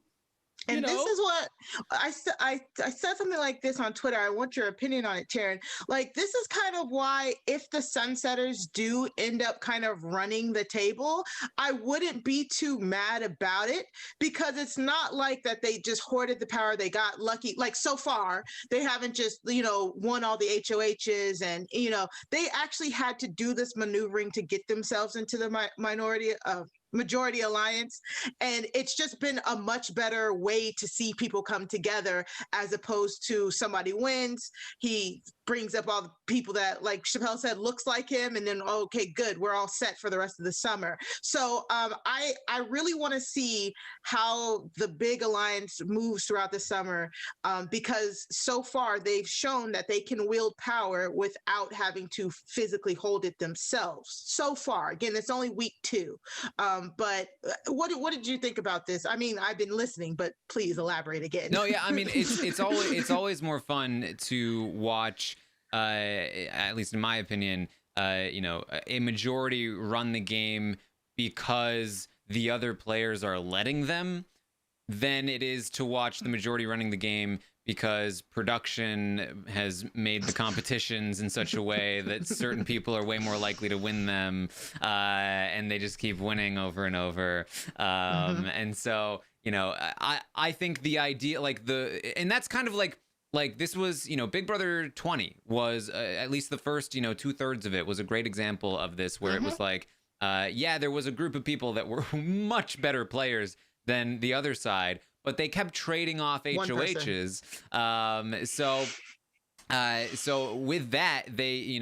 And this is what I said. I said something like this on Twitter. I want your opinion on it, Taran. Like, this is kind of why, if the Sunsetters do end up kind of running the table, I wouldn't be too mad about it, because it's not like that they just hoarded the power. They got lucky. Like, so far, they haven't just, won all the HOHs, and, they actually had to do this maneuvering to get themselves into the majority alliance, and it's just been a much better way to see people come together, as opposed to somebody wins, he brings up all the people that, like Chappell said, looks like him, and then, okay, good, we're all set for the rest of the summer. So I really want to see how the big alliance moves throughout the summer, because so far they've shown that they can wield power without having to physically hold it themselves. So far, again, it's only week 2. But what did you think about this? I mean, I've been listening, but please elaborate again. No, yeah, I mean, it's always more fun to watch, at least in my opinion, a majority run the game because the other players are letting them, than it is to watch the majority running the game because production has made the competitions in such a way that certain people are way more likely to win them, and they just keep winning over and over. And so, I think the idea, and that's kind of like this was, Big Brother 20 was, at least the first, 2/3 of it was a great example of this, where it was like, there was a group of people that were much better players than the other side, but they kept trading off HOHs. So with that, they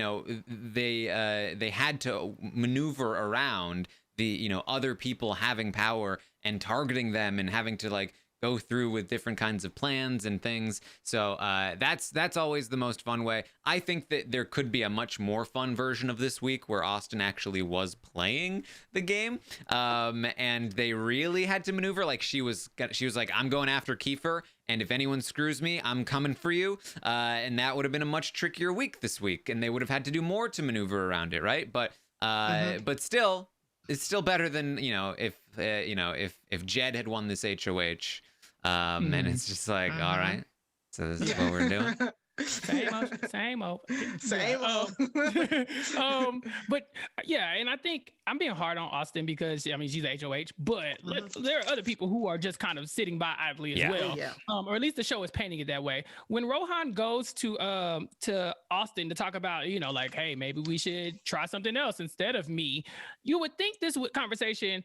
had to maneuver around the other people having power and targeting them and having to go through with different kinds of plans and things. So that's always the most fun way. I think that there could be a much more fun version of this week where Austin actually was playing the game, and they really had to maneuver. Like she was like, I'm going after Kiefer, and if anyone screws me, I'm coming for you. And that would have been a much trickier week this week, and they would have had to do more to maneuver around it, right? But still, it's still better than if Jed had won this HOH. And it's just like, all right, so this is what we're doing. Same old. But yeah, and I think I'm being hard on Austin because she's a HOH, but there are other people who are just kind of sitting by idly as well. Yeah. Or at least the show is painting it that way. When Rohan goes to Austin to talk about, hey, maybe we should try something else instead of me, you would think this conversation,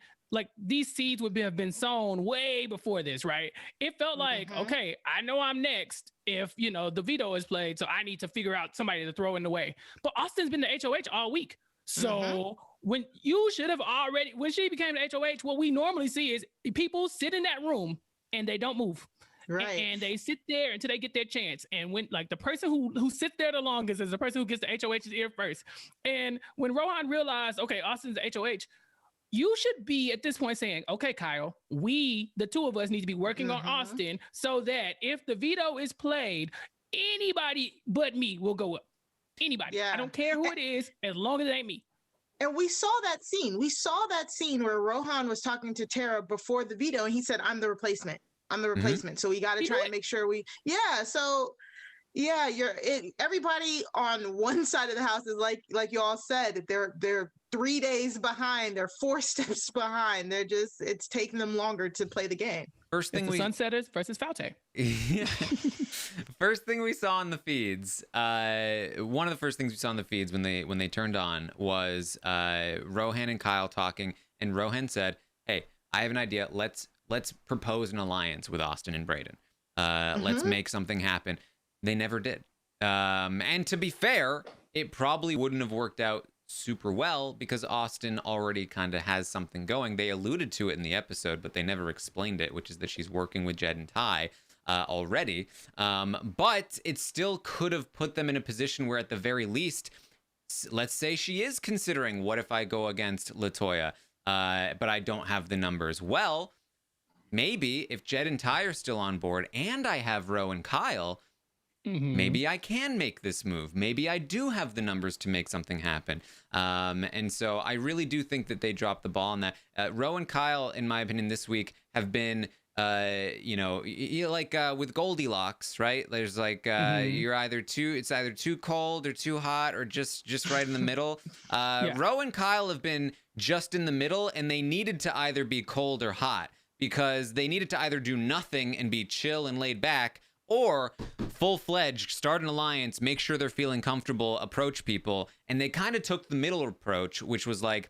these seeds would have been sown way before this, right? It felt like, okay, I know I'm next if, the veto is played, so I need to figure out somebody to throw in the way. But Austin's been the HOH all week. So when you should have already, when she became the HOH, what we normally see is people sit in that room and they don't move. Right. And they sit there until they get their chance. And when the person who sits there the longest is the person who gets the HOH's ear first. And when Rohan realized, okay, Austin's the HOH, you should be at this point saying, okay, Kyle, the two of us need to be working on Austin so that if the veto is played, anybody but me will go up. Anybody. Yeah. I don't care who it is, as long as it ain't me. And we saw that scene. We saw that scene where Rohan was talking to Tara before the veto, and he said, I'm the replacement. So we got to try and make sure everybody on one side of the house is like you all said, they're 3 days behind, they're 4 steps behind. It's taking them longer to play the game. Sunsetters versus Faute. First thing we saw on the feeds, one of the first things we saw on the feeds when they turned on was Rohan and Kyle talking, and Rohan said, hey, I have an idea. Let's propose an alliance with Austin and Brayden. Let's make something happen. They never did. And to be fair, it probably wouldn't have worked out super well because Austin already kind of has something going. They alluded to it in the episode, but they never explained it, which is that she's working with Jed and Ty already. But it still could have put them in a position where at the very least, let's say she is considering, what if I go against LaToya, but I don't have the numbers? Well, maybe if Jed and Ty are still on board and I have Ro and Kyle, maybe I can make this move. Maybe I do have the numbers to make something happen. And so I really do think that they dropped the ball on that. Ro and Kyle, in my opinion, this week have been like with Goldilocks, right? There's like you're it's either too cold or too hot or just right in the middle. Ro and Kyle have been just in the middle, and they needed to either be cold or hot because they needed to either do nothing and be chill and laid back, or full-fledged start an alliance, make sure they're feeling comfortable, approach people. And they kind of took the middle approach, which was like,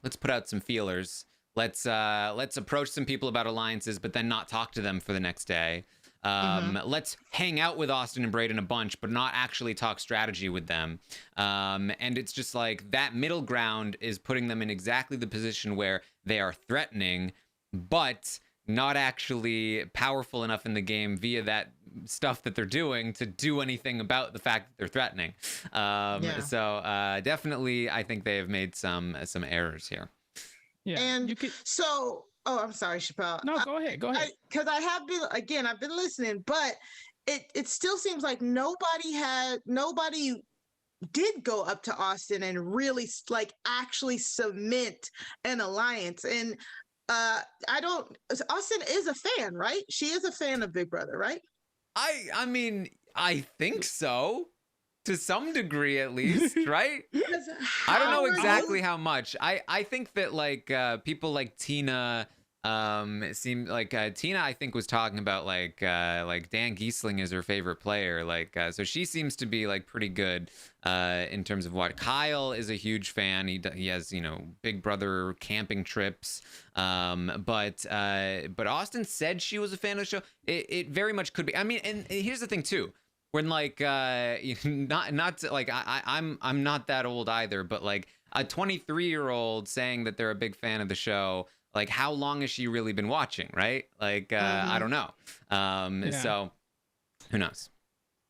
let's put out some feelers. Let's approach some people about alliances, but then not talk to them for the next day. Let's hang out with Austin and Braden a bunch, but not actually talk strategy with them. And it's just like that middle ground is putting them in exactly the position where they are threatening, but not actually powerful enough in the game via that stuff that they're doing to do anything about the fact that they're threatening. So definitely, I think they have made some errors here. Yeah, and so, I'm sorry, Chappell. No, go ahead. Because I've been listening, but it still seems like nobody did go up to Austin and really like actually cement an alliance. And Austin is a fan, right? She is a fan of Big Brother, right? I mean, I think so. To some degree, at least, right? I don't know exactly how much. I think that like people like Tina, seem like Tina, I think, was talking about like Dan Giesling is her favorite player. Like, so she seems to be like pretty good in terms of what. Kyle is a huge fan. He has, Big Brother camping trips. But Austin said she was a fan of the show. It very much could be. I mean, and here's the thing too. When like not like I'm not that old either, but like a 23-year-old saying that they're a big fan of the show, like how long has she really been watching, right? Like I don't know. So who knows?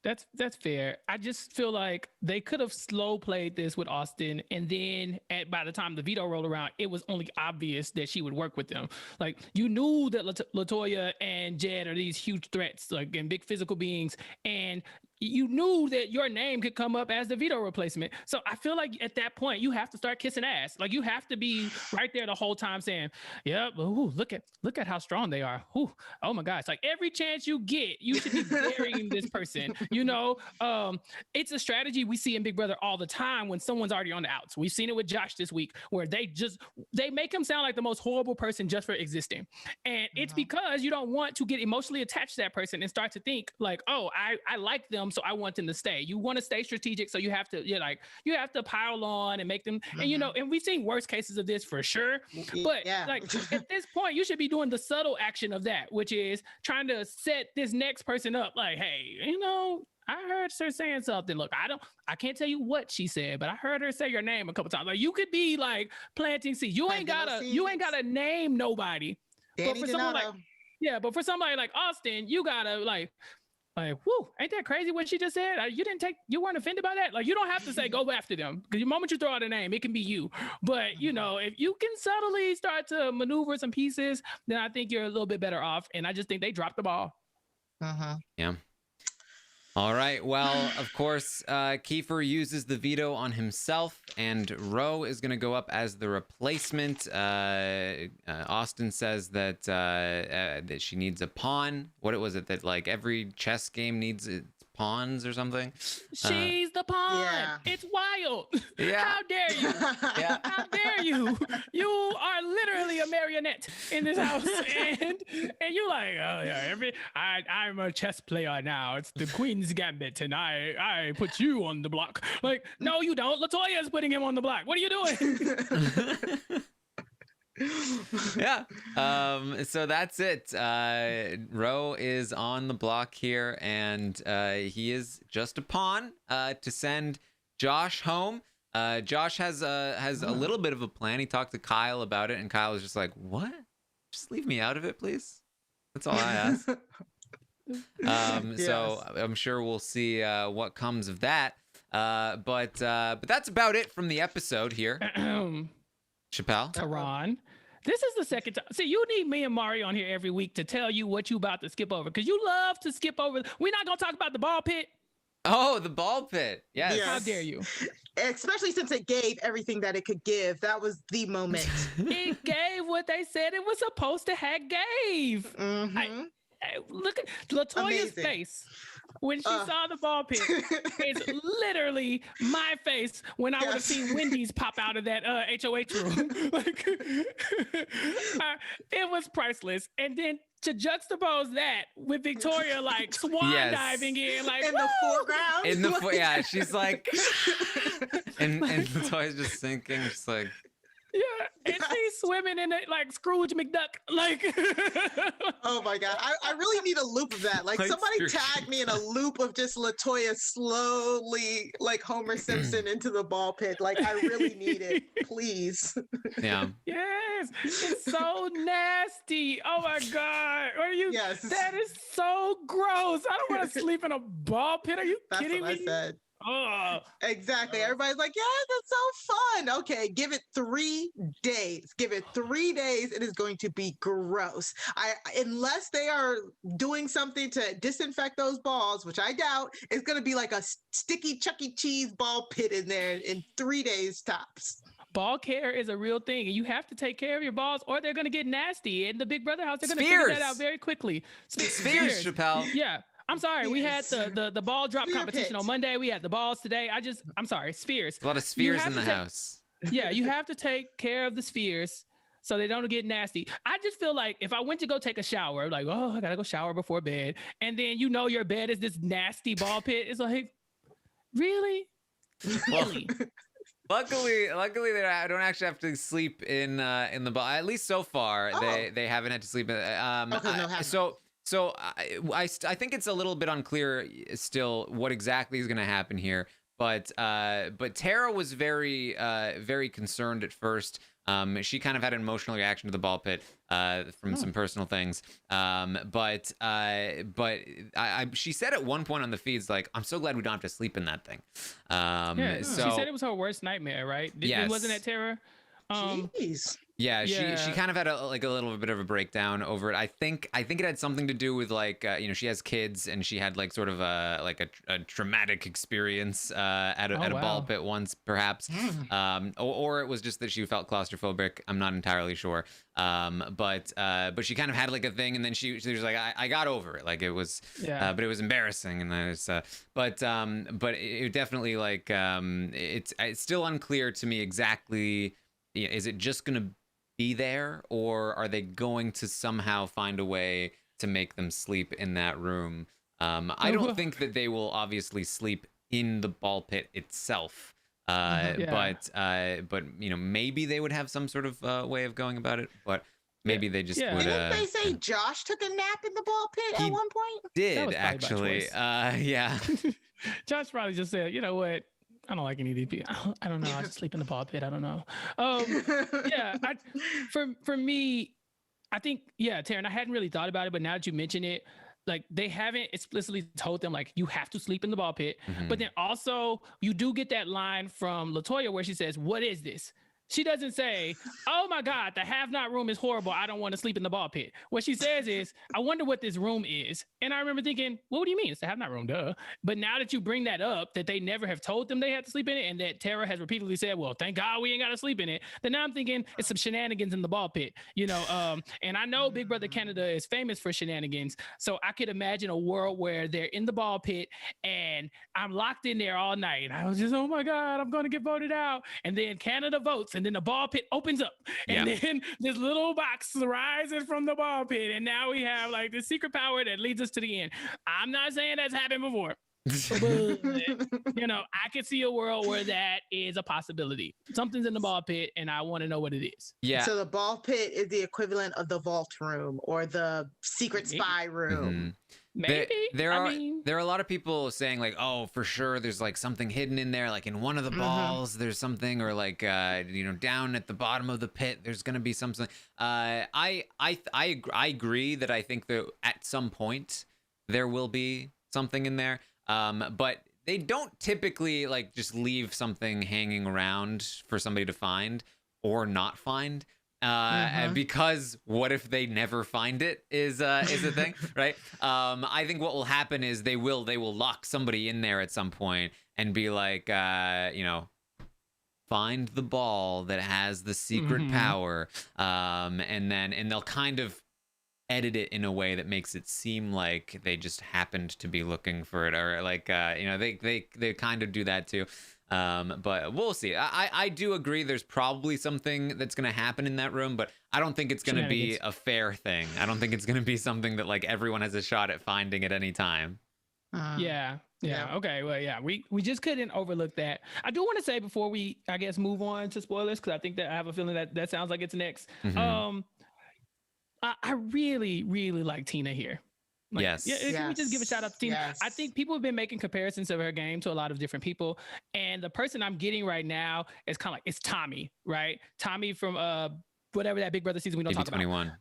That's fair. I just feel like they could have slow played this with Austin, and then by the time the veto rolled around, it was only obvious that she would work with them. Like you knew that LaToya and Jed are these huge threats, like and big physical beings, and you knew that your name could come up as the veto replacement. So I feel like at that point you have to start kissing ass. Like you have to be right there the whole time saying, "Yep, ooh, look at how strong they are. Ooh, oh my gosh!" Like every chance you get, you should be burying this person. It's a strategy we see in Big Brother all the time when someone's already on the outs. We've seen it with Josh this week, where they make him sound like the most horrible person just for existing, and it's because you don't want to get emotionally attached to that person and start to think like, "Oh, I like them, so I want them to stay." You want to stay strategic, so you have to pile on and make them. And and we've seen worse cases of this for sure. But like at this point, you should be doing the subtle action of that, which is trying to set this next person up. Like, hey, I heard her saying something. Look, I can't tell you what she said, but I heard her say your name a couple times. Like you could be like planting seeds. You ain't gotta name nobody. But for somebody like Austin, you gotta like, whoo, ain't that crazy what she just said? You weren't offended by that? Like, you don't have to say go after them, because the moment you throw out a name, it can be you. But, if you can subtly start to maneuver some pieces, then I think you're a little bit better off. And I just think they dropped the ball. Yeah. All right. Well, of course, Kiefer uses the veto on himself, and Ro is going to go up as the replacement. Austin says that she needs a pawn. What was it that like every chess game needs its pawns or something? She's the pawn. Yeah. It's wild. Yeah. How dare you? Yeah. How dare you? You are literally a marionette in this house, and you're like, oh yeah, I'm a chess player now. It's the Queen's Gambit, and I put you on the block. Like, no, you don't. LaToya is putting him on the block. What are you doing? Yeah. So that's it. Ro is on the block here, and he is just a pawn to send Josh home. Josh has a little bit of a plan. He talked to Kyle about it, and Kyle was just like, "What? Just leave me out of it, please." That's all I ask. So I'm sure we'll see what comes of that. But that's about it from the episode here. Chappell? Taran. This is the second time. See, you need me and Mari on here every week to tell you what you about to skip over, because you love to skip over. We're not going to talk about the ball pit. Oh, the ball pit. Yes. Yes. How dare you? Especially since it gave everything that it could give. That was the moment. It gave what they said it was supposed to have gave. Mm-hmm. Look at Latoya's Amazing. face when she saw the ball pit. It's literally my face when I would have seen Wendy's pop out of that HOH room. Like, it was priceless. And then to juxtapose that with Victoria like swan diving in, like in the foreground. In the yeah, she's like, and Latoya's just sinking, just like. Yeah, and she's swimming in it like Scrooge McDuck. Like, oh my God, I really need a loop of that. Like somebody tag me in a loop of just Latoya slowly, like Homer Simpson into the ball pit. Like I really need it, please. Yeah. Yes, it's so nasty. Oh my God, are you? Yes, that is so gross. I don't want to sleep in a ball pit. Are you kidding me? That's what I said. Oh, exactly. Everybody's like, yeah, that's so fun. Okay, give it 3 days. Give it 3 days. It is going to be gross. Unless they are doing something to disinfect those balls, which I doubt, it's going to be like a sticky Chuck E. Cheese ball pit in there in 3 days tops. Ball care is a real thing, and you have to take care of your balls, or they're going to get nasty. In the Big Brother house, they're going to figure that out very quickly. Spheres, Chappell. Yeah. I'm sorry. We had the ball drop competition on Monday. We had the balls today. I'm sorry. Spheres. A lot of spheres in the house. Yeah, you have to take care of the spheres so they don't get nasty. I just feel like if I went to go take a shower, like, oh, I gotta go shower before bed, and then your bed is this nasty ball pit. It's like, really? Really? Luckily, I don't actually have to sleep in the ball. At least so far, they haven't had to sleep. So I think it's a little bit unclear still what exactly is going to happen here. But Tara was very concerned at first. She kind of had an emotional reaction to the ball pit from some personal things. But she said at one point on the feeds, like, I'm so glad we don't have to sleep in that thing. So she said it was her worst nightmare, right? Yes. Wasn't it, Tara? Jeez. Yeah, she kind of had a little bit of a breakdown over it. I think it had something to do with like she has kids and she had like sort of a traumatic experience at a ball pit once perhaps, or it was just that she felt claustrophobic. I'm not entirely sure. But she kind of had like a thing, and then she was like, I got over it. Like it was, but it was embarrassing, and then it's but it definitely like it's still unclear to me exactly. Is it just gonna be there, or are they going to somehow find a way to make them sleep in that room? I don't think that they will obviously sleep in the ball pit itself, but maybe they would have some sort of way of going about it, but maybe they just would. Didn't they say Josh took a nap in the ball pit at one point? Did actually, yeah. Josh probably just said, you know what? I don't like any of these people. I don't know. I just sleep in the ball pit. I don't know. For me, I think, Taran, I hadn't really thought about it, but now that you mention it, like they haven't explicitly told them like you have to sleep in the ball pit. But then also you do get that line from Latoya where she says, "What is this?" She doesn't say, "Oh my God, the have-not room is horrible. I don't want to sleep in the ball pit." What she says is, "I wonder what this room is." And I remember thinking, well, what do you mean? It's the have-not room, duh. But now that you bring that up, that they never have told them they had to sleep in it, and that Tara has repeatedly said, well, thank God we ain't got to sleep in it, then now I'm thinking it's some shenanigans in the ball pit, and I know Big Brother Canada is famous for shenanigans. So I could imagine a world where they're in the ball pit and I'm locked in there all night. I was just, oh my God, I'm going to get voted out. And then Canada votes, and then the ball pit opens up, and then this little box rises from the ball pit, and now we have like the secret power that leads us to the end. I'm not saying that's happened before, but I could see a world where that is a possibility. Something's in the ball pit, and I want to know what it is. Yeah. So the ball pit is the equivalent of the vault room or the secret spy room. Maybe. There are a lot of people saying like, oh, for sure there's like something hidden in there, like in one of the balls there's something, or like down at the bottom of the pit there's gonna be something. I agree that I think that at some point there will be something in there, but they don't typically like just leave something hanging around for somebody to find or not find. And because what if they never find it is a thing, right? I think what will happen is they will lock somebody in there at some point and be like, find the ball that has the secret power, and they'll kind of edit it in a way that makes it seem like they just happened to be looking for it, or like they kind of do that too. But we'll see. I do agree there's probably something that's going to happen in that room, but I don't think it's going to be a fair thing. I don't think it's going to be something that like everyone has a shot at finding at any time. Yeah. Okay. Well, yeah, we just couldn't overlook that. I do want to say before we, I guess, move on to spoilers, because I think that I have a feeling that sounds like it's next. I really, really like Tina here. Like, yes. Can we just give a shout out to Tina? Yes. I think people have been making comparisons of her game to a lot of different people. And the person I'm getting right now is kind of like, it's Tommy, right? Tommy from whatever that Big Brother season we don't talk about. 21.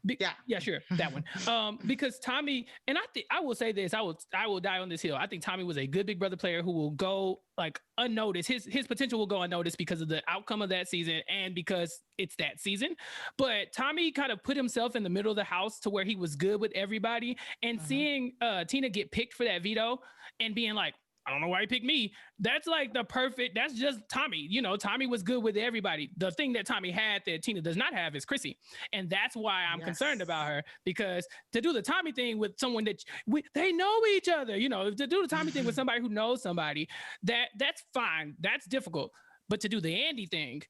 Yeah, sure. That one. Because Tommy, and I will say this, I will die on this hill. I think Tommy was a good Big Brother player who will go like unnoticed. His potential will go unnoticed because of the outcome of that season and because it's that season. But Tommy kind of put himself in the middle of the house to where he was good with everybody, and seeing Tina get picked for that veto and being like, I don't know why he picked me. That's like that's just Tommy. You know, Tommy was good with everybody. The thing that Tommy had that Tina does not have is Chrissy. And that's why I'm concerned about her, because to do the Tommy thing with someone that they know each other, you know, to do the Tommy thing with somebody who knows somebody, that's fine. That's difficult. But to do the Andy thing,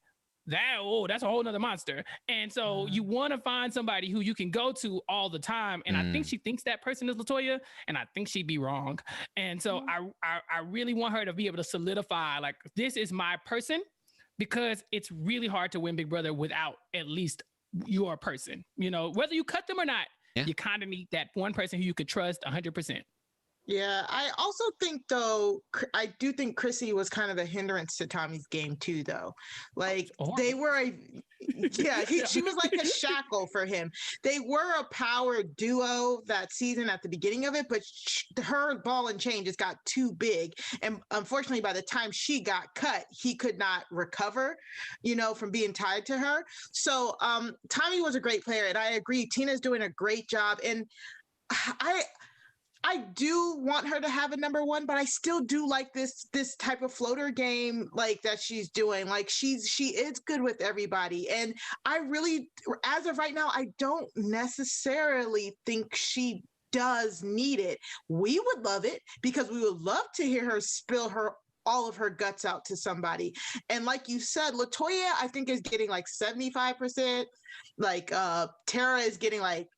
that's a whole nother monster. And so you want to find somebody who you can go to all the time. And I think she thinks that person is LaToya, and I think she'd be wrong. And so I really want her to be able to solidify, like, this is my person, because it's really hard to win Big Brother without at least your person. You know, whether you cut them or not, you kind of need that one person who you could trust 100%. Yeah, I also think, though, I do think Chrissy was kind of a hindrance to Tommy's game too, though. Like, they were she was like a shackle for him. They were a power duo that season at the beginning of it, but her ball and chain just got too big. And unfortunately, by the time she got cut, he could not recover, you know, from being tied to her. So Tommy was a great player, and I agree. Tina's doing a great job. And I do want her to have a number one, but I still do like this type of floater game like that she's doing. Like she is good with everybody. And I really, as of right now, I don't necessarily think she does need it. We would love it because we would love to hear her spill all of her guts out to somebody. And like you said, LaToya, I think, is getting like 75%. Like Tara is getting like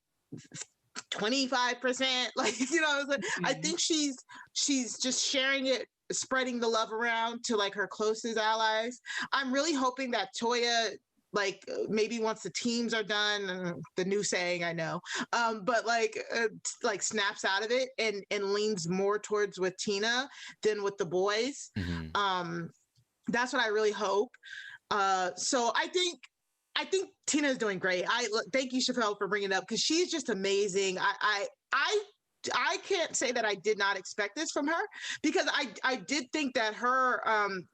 25%, like, you know, I think she's just sharing it, spreading the love around to like her closest allies. I'm really hoping that Toya, like, maybe once the teams are done, the new saying, I know, but like snaps out of it and leans more towards with Tina than with the boys. That's what I really hope. So I think Tina is doing great. Thank you, Chappell, for bringing it up, because she's just amazing. I can't say that I did not expect this from her, because I did think that her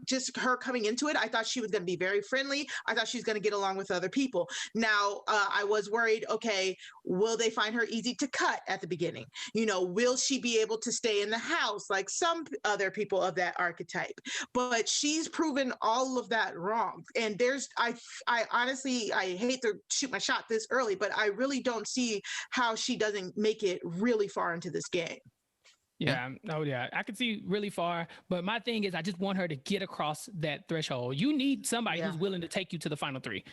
just her coming into it, I thought she was going to be very friendly. I thought she was going to get along with other people. Now I was worried, okay, will they find her easy to cut at the beginning? You know, will she be able to stay in the house like some other people of that archetype? But she's proven all of that wrong. And I honestly, I hate to shoot my shot this early, but I really don't see how she doesn't make it really far into this game. Yeah. Oh, yeah. I can see really far. But my thing is, I just want her to get across that threshold. You need somebody who's willing to take you to the final three,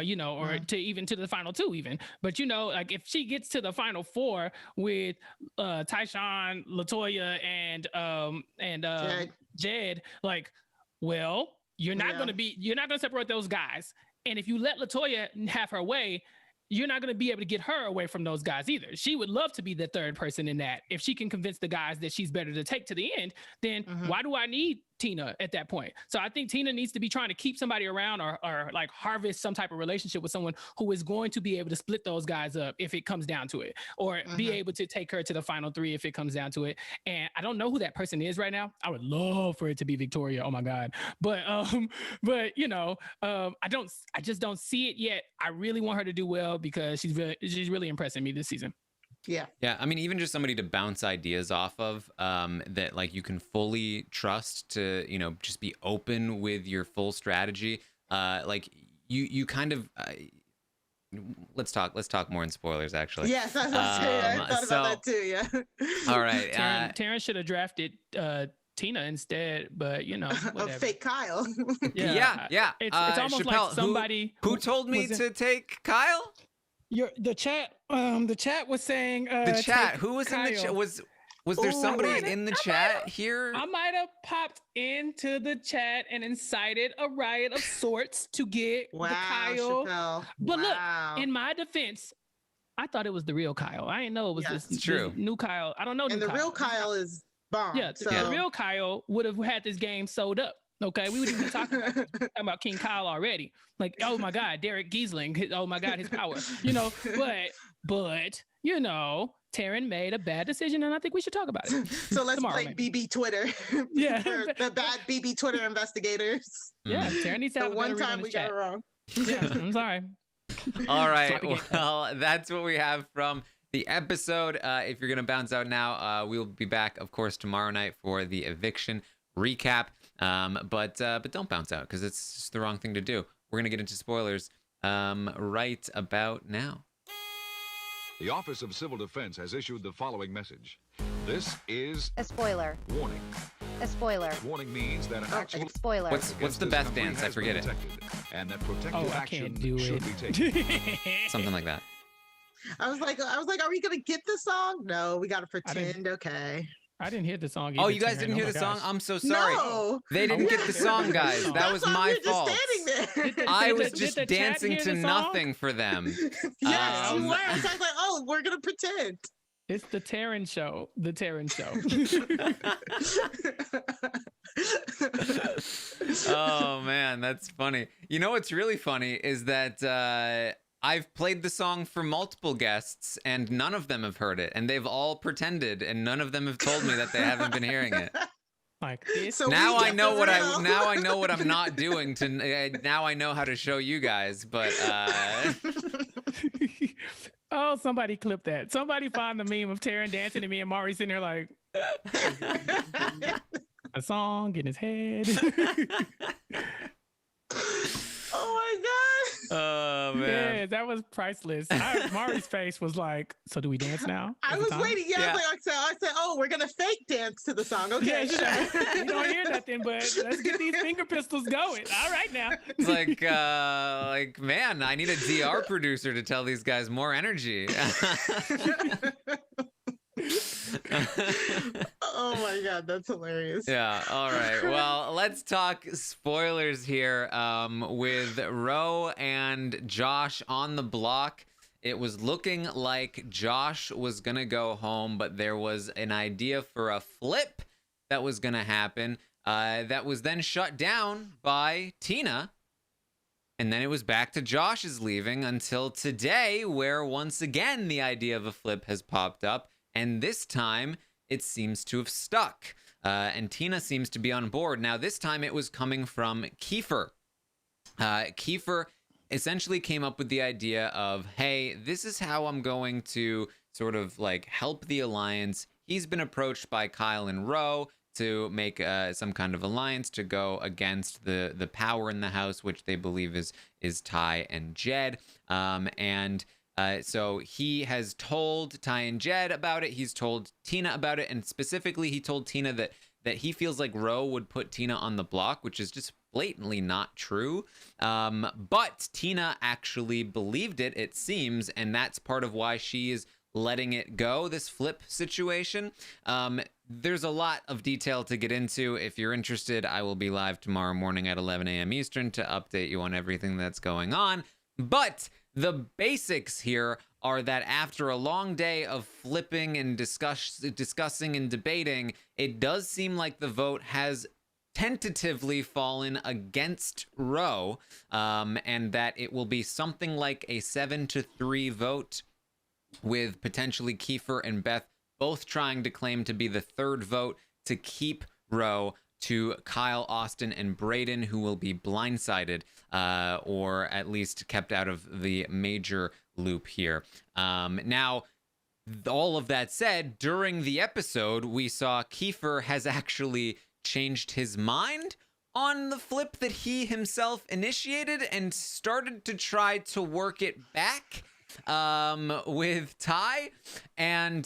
you know, or to even to the final two even. But, you know, like if she gets to the final four with Tyshawn, LaToya, and Jed, like, well, you're not going to separate those guys. And if you let LaToya have her way, you're not going to be able to get her away from those guys either. She would love to be the third person in that. If she can convince the guys that she's better to take to the end, then why do I need Tina at that point. So I think Tina needs to be trying to keep somebody around or like harvest some type of relationship with someone who is going to be able to split those guys up if it comes down to it, or be able to take her to the final 3 if it comes down to it. And I don't know who that person is right now. I would love for it to be Victoria. Oh my God. But you know, I just don't see it yet. I really want her to do well because she's really impressing me this season. Yeah. I mean, even just somebody to bounce ideas off of, that like you can fully trust to, you know, just be open with your full strategy. Like you kind of. Let's talk more in spoilers, actually. Yes, I thought about that too. Yeah. All right. Taran should have drafted Tina instead, but you know, a fake Kyle. yeah. It's almost Chappell, like somebody who told me to take Kyle. The chat was saying the chat. Who was Kyle. in the chat? Was there somebody in the chat here? I might have popped into the chat and incited a riot of sorts to get the Kyle. Chappell. But look, in my defense, I thought it was the real Kyle. I didn't know it was this new Kyle. I don't know. And the real Kyle is bomb. Yeah, the real Kyle would have had this game sold up. Okay, we would even be talking about King Kyle already. Like, oh my God, Derek Giesling. Oh my God, his power. You know, but you know, Taran made a bad decision, and I think we should talk about it. So let's play BB Twitter. Yeah, the bad BB Twitter investigators. Yeah, Taran needs to have the one time we got it wrong. Yeah, I'm sorry. All right, well, that's what we have from the episode. If you're gonna bounce out now, we'll be back, of course, tomorrow night for the eviction recap. But don't bounce out because it's just the wrong thing to do. We're gonna get into spoilers right about now. The Office of Civil Defense has issued the following message. This is a spoiler. Warning. A spoiler. Warning means that an actual spoiler. What's the Beth dance? I forget it. And that protective action should be taken. Something like that. I was like, are we gonna get the song? No, we gotta pretend. Okay. I didn't hear the song. Oh, you guys didn't hear the song? I'm so sorry. No. They didn't get the song, guys. That was my fault. I was just dancing to nothing for them. Yes, you were. I was like, oh, we're gonna pretend. It's the Taran show. The Taran show. Oh man, that's funny. You know what's really funny is that I've played the song for multiple guests and none of them have heard it, and they've all pretended, and none of them have told me that they haven't been hearing it. Like this. So now I know what I'm not doing to. Now I know how to show you guys, but. Oh, somebody clip that. Somebody find the meme of Taran dancing to me and Mari sitting there like a song in his head. Oh my God. Oh man. Yeah, that was priceless. Mari's face was like, so do we dance now? I was waiting. Yeah. I said, oh, we're gonna fake dance to the song. Okay. Yeah, sure. You don't hear nothing, but let's get these finger pistols going. All right now. It's like, man, I need a DR producer to tell these guys more energy. Oh my God, that's hilarious. Yeah. All right. Well, let's talk spoilers here with Ro and Josh on the block. It was looking like Josh was going to go home, but there was an idea for a flip that was going to happen that was then shut down by Tina. And then it was back to Josh's leaving until today, where once again the idea of a flip has popped up. And this time, it seems to have stuck. And Tina seems to be on board. Now, this time it was coming from Kiefer. Kiefer essentially came up with the idea of, hey, this is how I'm going to sort of like help the alliance. He's been approached by Kyle and Ro to make some kind of alliance to go against the power in the house, which they believe is Ty and Jed. So he has told Ty and Jed about it. He's told Tina about it. And specifically, he told Tina that he feels like Ro would put Tina on the block, which is just blatantly not true. But Tina actually believed it, it seems. And that's part of why she is letting it go, this flip situation. There's a lot of detail to get into. If you're interested, I will be live tomorrow morning at 11 a.m. Eastern to update you on everything that's going on. But the basics here are that after a long day of flipping and discussing and debating, it does seem like the vote has tentatively fallen against Roe, and that it will be something like a 7-3 vote, with potentially Kiefer and Beth both trying to claim to be the third vote to keep Roe to Kyle, Austin, and Braden, who will be blindsided or at least kept out of the major loop here. Now, all of that said, during the episode, we saw Kiefer has actually changed his mind on the flip that he himself initiated and started to try to work it back with Ty, and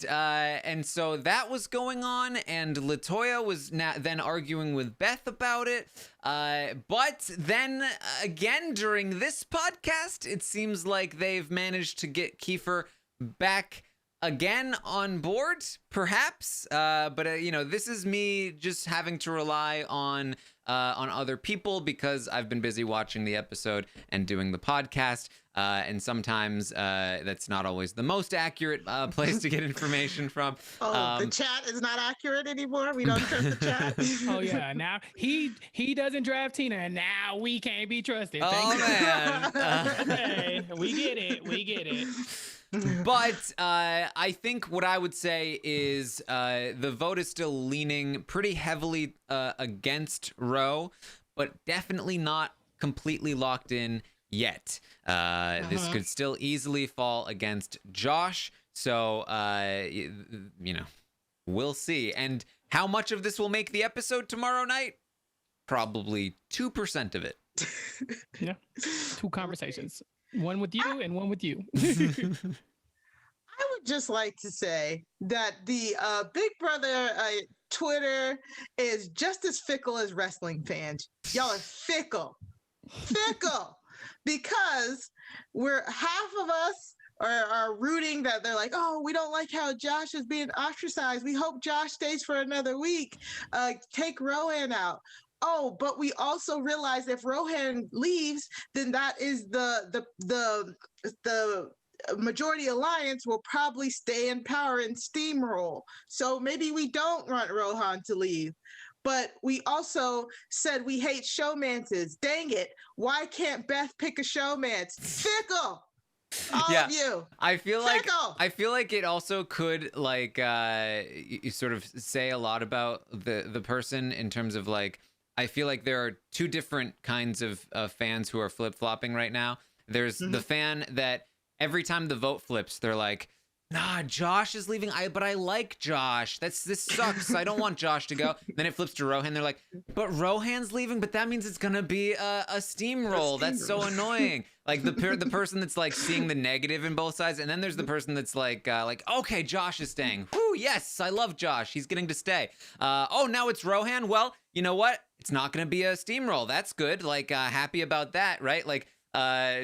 so that was going on, and LaToya was then arguing with Beth about it, but then again during this podcast, it seems like they've managed to get Kiefer back again on board, perhaps, but this is me just having to rely on other people because I've been busy watching the episode and doing the podcast, and sometimes that's not always the most accurate place to get information from. The chat is not accurate anymore. We don't trust the chat. Oh yeah, now he doesn't draft Tina, and now we can't be trusted. Man, okay, we get it. But I think what I would say is the vote is still leaning pretty heavily against Roe, but definitely not completely locked in yet. This could still easily fall against Josh. So, we'll see. And how much of this will make the episode tomorrow night? Probably 2% of it. Yeah, 2 conversations. One with you and one with you. I would just like to say that the Big Brother Twitter is just as fickle as wrestling fans. Y'all are fickle, because half of us are rooting that they're like, oh, we don't like how Josh is being ostracized. We hope Josh stays for another week. Take Rohan out. Oh, but we also realize if Rohan leaves, then that is the majority alliance will probably stay in power and steamroll. So maybe we don't want Rohan to leave. But we also said we hate showmances. Dang it. Why can't Beth pick a showmance? Fickle. All of you. I feel like it also could you sort of say a lot about the person in terms of I feel like there are 2 different kinds of fans who are flip-flopping right now. There's the fan that every time the vote flips, they're like, nah, Josh is leaving. But I like Josh. This sucks. I don't want Josh to go. Then it flips to Rohan. They're like, but Rohan's leaving. But that means it's gonna be a steamroll. That's so annoying. Like the person that's seeing the negative in both sides, and then there's the person that's like, okay, Josh is staying. Whoo, yes, I love Josh. He's getting to stay. Oh, now it's Rohan. Well, you know what? It's not gonna be a steamroll. That's good. Happy about that, right?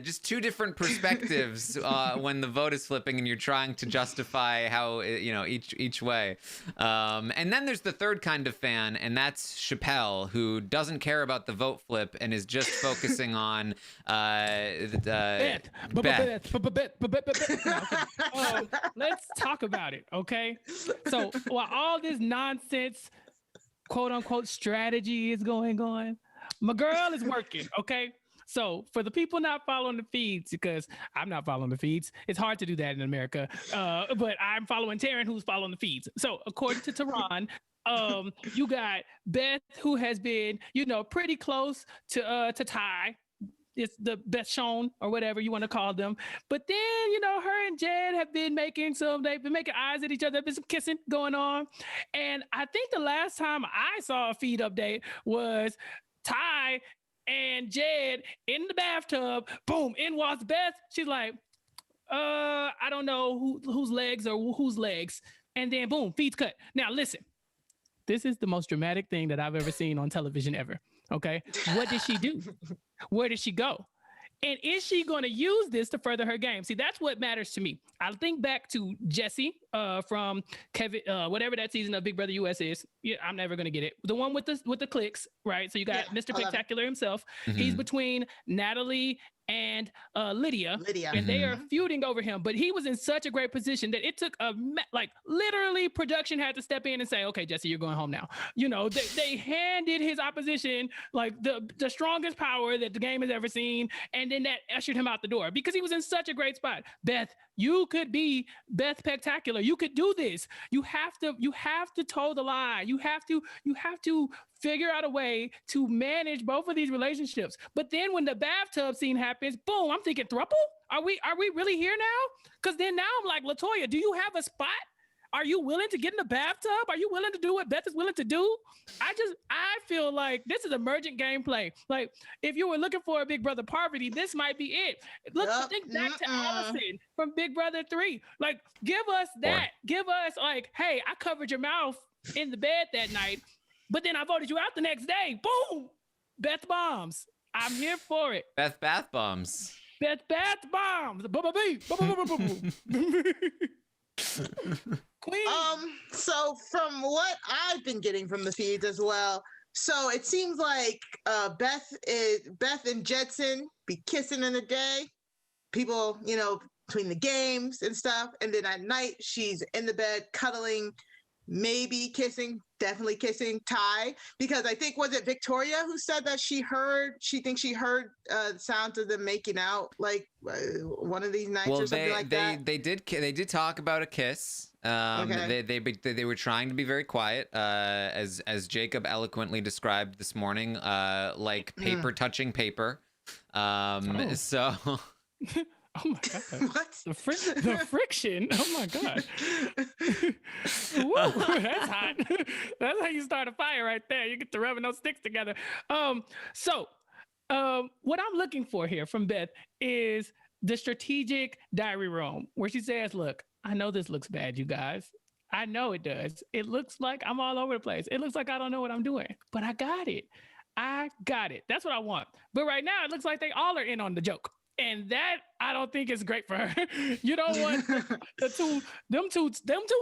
Just 2 different perspectives when the vote is flipping and you're trying to justify how each way. And then there's the third kind of fan, and that's Chappell, who doesn't care about the vote flip and is just focusing on Beth. Let's talk about it, okay? So while all this nonsense, quote unquote, strategy is going on, my girl is working, okay? So for the people not following the feeds, because I'm not following the feeds, it's hard to do that in America, but I'm following Taran, who's following the feeds. So according to Taran, you got Beth, who has been, pretty close to Ty. It's the best shown or whatever you want to call them. But then, her and Jed have been they've been making eyes at each other. There's been some kissing going on. And I think the last time I saw a feed update was Ty and Jed in the bathtub. Boom, in walks Beth. She's like, I don't know whose legs are whose legs. And then boom, feeds cut. Now listen, this is the most dramatic thing that I've ever seen on television ever. Okay, what did she do? Where did she go? And is she going to use this to further her game? See, that's what matters to me. I think back to Jesse from Kevin, whatever that season of Big Brother US is. Yeah, I'm never going to get it. The one with the clicks, right? So you got Mr. Spectacular himself. Mm-hmm. He's between Natalie and Lydia. Lydia. And they are feuding over him. But he was in such a great position that it took literally production had to step in and say, okay, Jesse, you're going home now. You know, they handed his opposition like the strongest power that the game has ever seen. And then that ushered him out the door because he was in such a great spot. Beth, you could be Beth Spectacular. You could do this. You have to toe the line. You have to figure out a way to manage both of these relationships. But then when the bathtub scene happens, boom, I'm thinking, throuple? Are we really here now? Because then now I'm like, LaToya, do you have a spot? Are you willing to get in the bathtub? Are you willing to do what Beth is willing to do? I feel like this is emergent gameplay. Like, if you were looking for a Big Brother Parvati, this might be it. Think back to Allison from Big Brother 3. Like, give us that. Give us, like, hey, I covered your mouth in the bed that night, but then I voted you out the next day. Boom! Beth Bombs. I'm here for it. Beth Bath Bombs. Beth Bath Bombs. Queen. So from what I've been getting from the feeds as well, so it seems like Beth and Jetson be kissing in the day, people, you know, between the games and stuff, and then at night she's in the bed cuddling, maybe kissing, definitely kissing Ty, because I think, was it Victoria who said that she thinks she heard sounds of them making out like one of these nights or something like that. They did talk about a kiss. Okay. They were trying to be very quiet, as Jacob eloquently described this morning, like paper touching paper. So. Oh my God. What? The friction. Oh my God. Woo, that's hot. That's how you start a fire right there. You get to rubbing those sticks together. So what I'm looking for here from Beth is the strategic diary room where she says, look, I know this looks bad, you guys. I know it does. It looks like I'm all over the place. It looks like I don't know what I'm doing, but I got it. That's what I want. But right now it looks like they all are in on the joke. And that I don't think is great for her. You don't want them two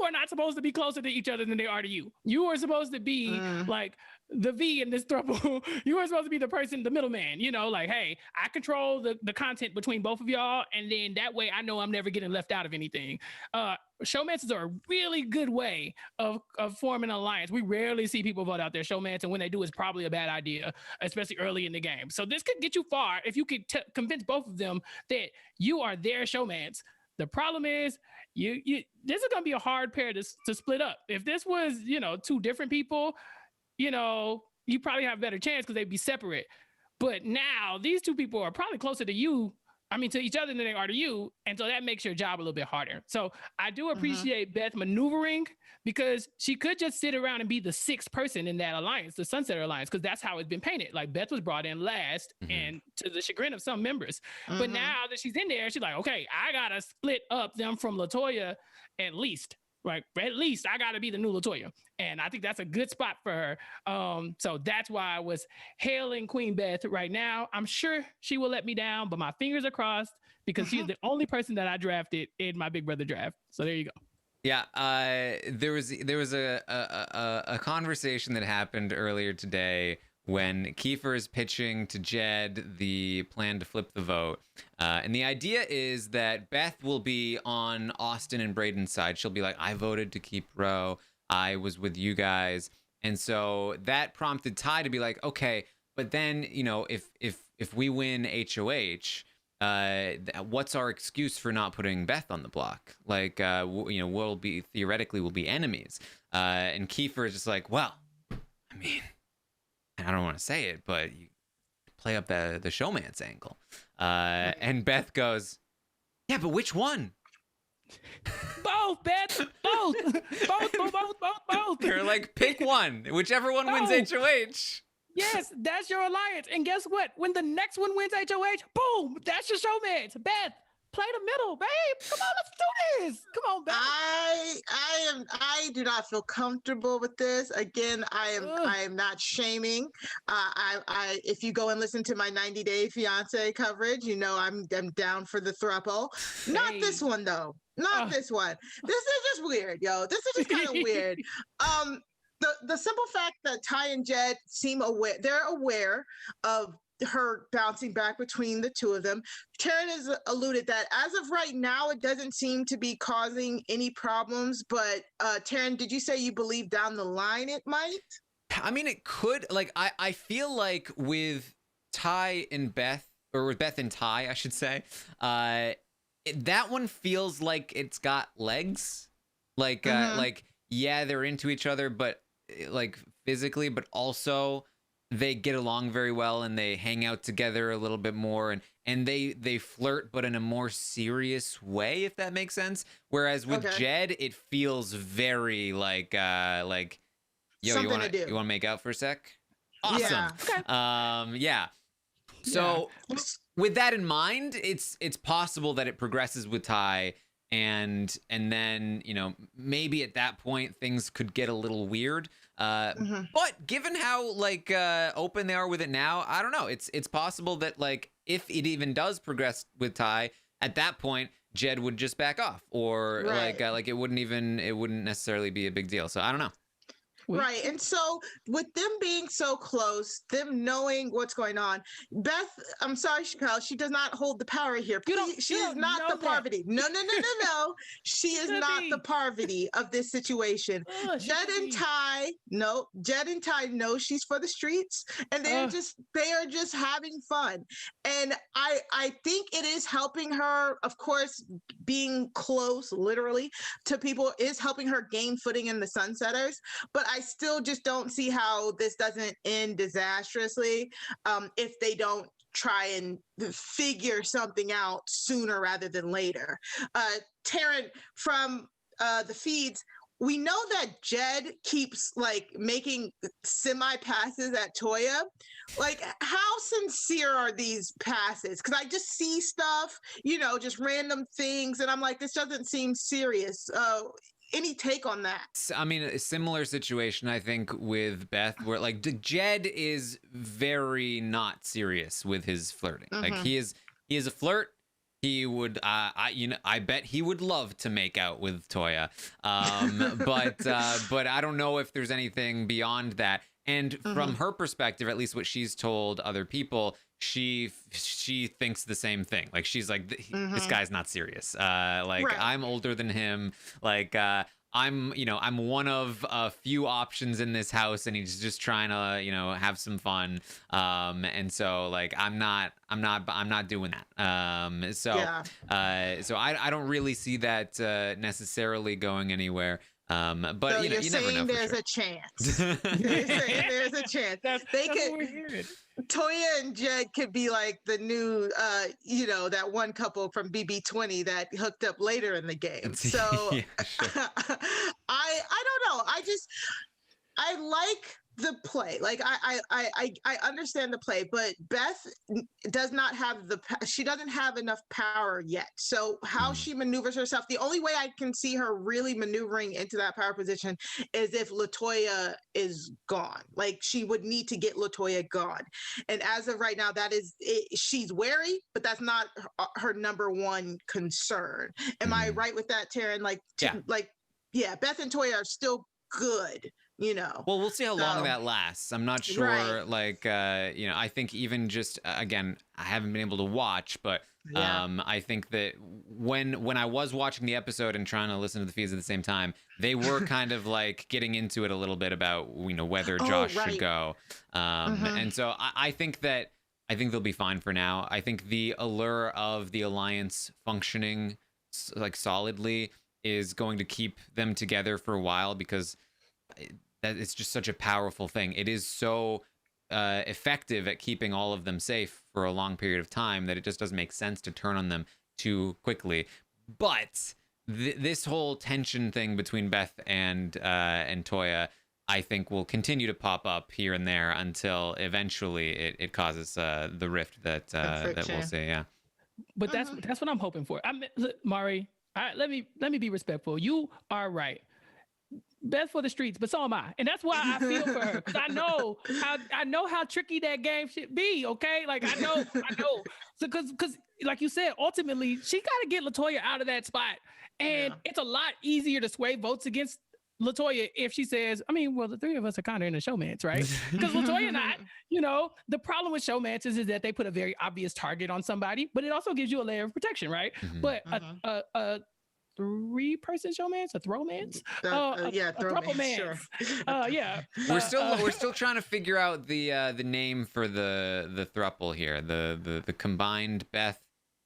are not supposed to be closer to each other than they are to you. You are supposed to be like the V in this throuple. You are supposed to be the person, the middleman, you know, like, hey, I control the content between both of y'all. And then that way I know I'm never getting left out of anything. Showmances are a really good way of forming an alliance. We rarely see people vote out their showmance, and when they do, it's probably a bad idea, especially early in the game. So this could get you far if you could convince both of them that you are their showmance. The problem is, you this is gonna be a hard pair to split up. If this was, you know, two different people, you know, you probably have a better chance because they'd be separate. But now these two people are probably closer to you. I mean, to each other than they are to you. And so that makes your job a little bit harder. So I do appreciate Beth maneuvering, because she could just sit around and be the sixth person in that alliance, the Sunsetter Alliance, because that's how it's been painted. Like, Beth was brought in last and to the chagrin of some members. But now that she's in there, she's like, okay, I got to split up them from LaToya at least. Like, at least I got to be the new LaToya. And I think that's a good spot for her. So that's why I was hailing Queen Beth right now. I'm sure she will let me down, but my fingers are crossed because she's the only person that I drafted in my Big Brother draft. So there you go. Yeah, there was a conversation that happened earlier today when Kiefer is pitching to Jed the plan to flip the vote. And the idea is that Beth will be on Austin and Braden's side. She'll be like, I voted to keep Roe. I was with you guys. And so that prompted Ty to be like, okay, but then, you know, if we win HOH, what's our excuse for not putting Beth on the block? Like, you know, we'll be enemies. And Kiefer is just like, well, I mean, I don't want to say it, but you play up the showmance angle. And Beth goes, yeah, but which one? Both, Beth. Both. You're like, pick one. Whichever one wins HOH. Yes, that's your alliance. And guess what? When the next one wins HOH, boom, that's your showmance. Beth, play the middle, babe. Come on, let's do this. Come on, Beth. I do not feel comfortable with this. Again, I am not shaming. If you go and listen to my 90 Day Fiance coverage, you know I'm down for the throuple. Not this one though. Not this one. This is just weird, yo. This is just kind of weird. The simple fact that Ty and Jed seem aware, they're aware of her bouncing back between the two of them. Taran has alluded that as of right now, it doesn't seem to be causing any problems. But Taran, did you say you believe down the line it might? I mean, it could. Like, I feel like with Ty and Beth, or with Beth and Ty, I should say, that one feels like it's got legs. Like, yeah, they're into each other, but like physically, but also they get along very well and they hang out together a little bit more, and they flirt, but in a more serious way, if that makes sense. Whereas with Jed, it feels very like yo, Something you want to make out for a sec? Awesome. Yeah. Yeah. So with that in mind, it's possible that it progresses with Ty, and then, you know, maybe at that point things could get a little weird. But given how like open they are with it now, I don't know. It's possible that like if it even does progress with Ty, at that point Jed would just back off, or like it wouldn't necessarily be a big deal. So I don't know. Right. And so with them being so close, them knowing what's going on, Beth, I'm sorry, Chappell, she does not hold the power here. She is not the Parvati. No. She is not the Parvati of this situation. Jed and Ty know she's for the streets, and they are just having fun. And I think it is helping her, of course, being close literally to people is helping her gain footing in the Sunsetters. But I still just don't see how this doesn't end disastrously if they don't try and figure something out sooner rather than later. Taran, from the feeds, we know that Jed keeps like making semi passes at Toya. Like, how sincere are these passes? Because I just see stuff, you know, just random things, and I'm like, this doesn't seem serious. Any take on that? I mean, a similar situation, I think, with Beth, where like Jed is very not serious with his flirting. Like he is a flirt. He would, I bet he would love to make out with Toya, but I don't know if there's anything beyond that. And from her perspective, at least what she's told other people, she thinks the same thing. Like, she's like, this guy's not serious. I'm older than him. Like, I'm one of a few options in this house, and he's just trying to, you know, have some fun. And so like, I'm not doing that. So I don't really see that necessarily going anywhere. But so you you're never know. There's a chance. You're saying there's a chance. That's what we're hearing. Toya and Jed could be like the new, that one couple from BB20 that hooked up later in the game. So yeah, sure. I don't know. I like the play. Like I understand the play, but Beth does not have she doesn't have enough power yet. So how she maneuvers herself, the only way I can see her really maneuvering into that power position is if LaToya is gone. Like, she would need to get LaToya gone. And as of right now, that is she's wary, but that's not her number one concern. Am I right with that, Taran? Like, Beth and Toya are still good. You know, well, we'll see how long that lasts. I'm not sure. Right. Like, I think even just again, I haven't been able to watch, but I think that when I was watching the episode and trying to listen to the feeds at the same time, they were kind of like getting into it a little bit about, you know, whether Josh should go. And so I think they'll be fine for now. I think the allure of the alliance functioning like solidly is going to keep them together for a while, because that it's just such a powerful thing. It is so effective at keeping all of them safe for a long period of time that it just doesn't make sense to turn on them too quickly. But this whole tension thing between Beth and Toya, I think, will continue to pop up here and there until eventually it causes the rift that we'll see. Yeah. But that's what I'm hoping for. Look, Mari, let me be respectful. You are right. Beth for the streets, but so am I, and that's why I feel for her, because I know how tricky that game should be. Okay, like I know. So because like you said, ultimately she got to get LaToya out of that spot, and it's a lot easier to sway votes against LaToya if she says, I mean, well, the three of us are kind of in a showmance, right? Because LaToya and I, you know, the problem with showmances is that they put a very obvious target on somebody, but it also gives you a layer of protection, right? But a three-person showmance, a throwmance, a throuple-mance, sure. yeah. We're still trying to figure out the name for the throuple here, the combined Beth,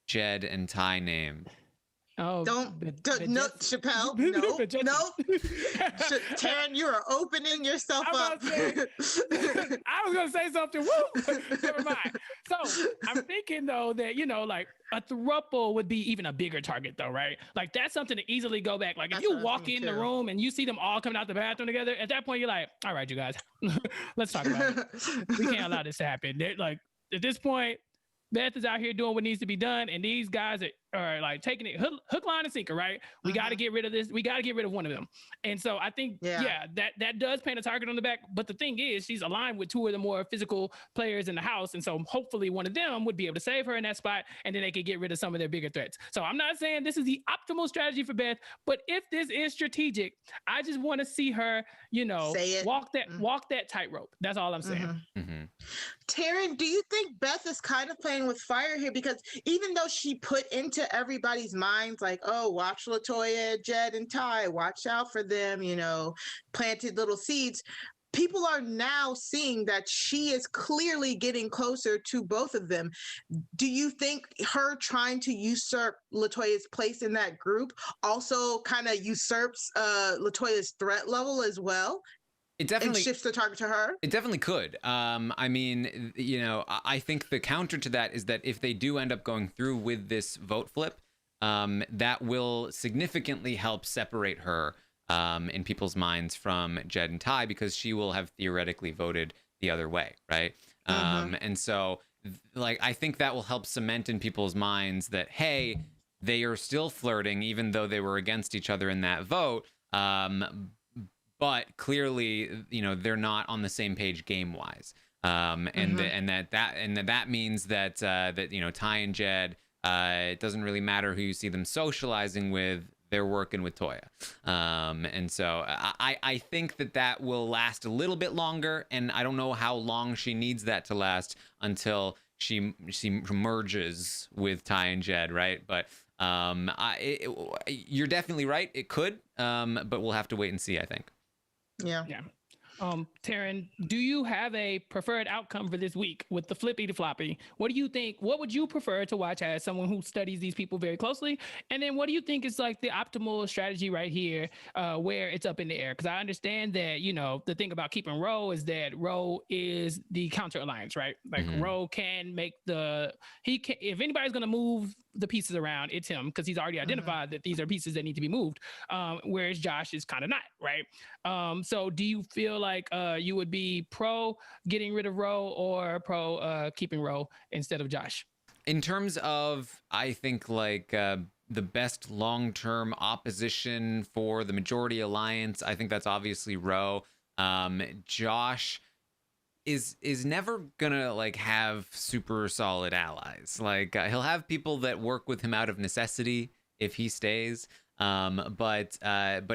Jed, and Ty name. Oh, no, Chappell, no. Taran, you are opening yourself up. I was gonna say something. Woo! Never mind. So I'm thinking though that, you know, like a throuple would be even a bigger target though, right? Like that's something to easily go back. Like if you walk in the room and you see them all coming out the bathroom together, at that point you're like, all right, you guys, let's talk about it. We can't allow this to happen. They're like at this point, Beth is out here doing what needs to be done, and these guys are like taking it hook, line, and sinker, right? We got to get rid of this. We got to get rid of one of them. And so I think, that does paint a target on the back. But the thing is, she's aligned with two of the more physical players in the house. And so hopefully one of them would be able to save her in that spot, and then they could get rid of some of their bigger threats. So I'm not saying this is the optimal strategy for Beth, but if this is strategic, I just want to see her, you know, walk that tightrope. That's all I'm saying. Taran, do you think Beth is kind of playing with fire here? Because even though she put into everybody's minds, like, oh, watch LaToya, Jed, and Ty, watch out for them, you know, planted little seeds, people are now seeing that she is clearly getting closer to both of them. Do you think her trying to usurp LaToya's place in that group also kind of usurps LaToya's threat level as well? It definitely and shifts the target to her? It definitely could. I mean, you know, I think the counter to that is that if they do end up going through with this vote flip, that will significantly help separate her in people's minds from Jed and Ty, because she will have theoretically voted the other way, right? And so, like, I think that will help cement in people's minds that, hey, they are still flirting, even though they were against each other in that vote. But clearly, you know, they're not on the same page game wise, and that means that that, you know, Ty and Jed, it doesn't really matter who you see them socializing with, they're working with Toya, and so I think that will last a little bit longer, and I don't know how long she needs that to last until she merges with Ty and Jed, right? But you're definitely right, it could, but we'll have to wait and see, I think. Yeah. Taran, do you have a preferred outcome for this week with the flippy to floppy? What do you think? What would you prefer to watch as someone who studies these people very closely? And then what do you think is like the optimal strategy right here, where it's up in the air? Because I understand that, you know, the thing about keeping Ro is that Ro is the counter alliance, right? Like Ro can make if anybody's going to move the pieces around, it's him, because he's already identified that these are pieces that need to be moved, whereas Josh is kind of not, right? So do you feel like you would be pro getting rid of Ro or pro keeping Ro instead of Josh? In terms of, I think, like the best long-term opposition for the majority alliance, I think that's obviously Ro. Josh is never gonna like have super solid allies. Like he'll have people that work with him out of necessity if he stays, but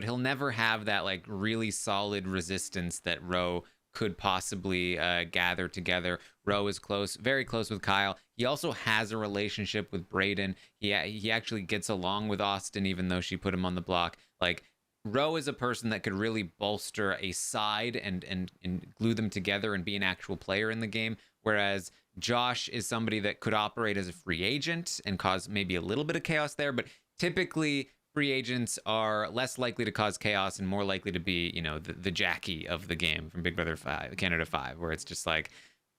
he'll never have that like really solid resistance that Ro could possibly gather together. Ro is very close with Kyle. He also has a relationship with Brayden. He actually gets along with Austin, even though she put him on the block. Like, Ro is a person that could really bolster a side and glue them together and be an actual player in the game, whereas Josh is somebody that could operate as a free agent and cause maybe a little bit of chaos there, but typically free agents are less likely to cause chaos and more likely to be, you know, the Jackie of the game from Big Brother 5, Canada 5, where it's just like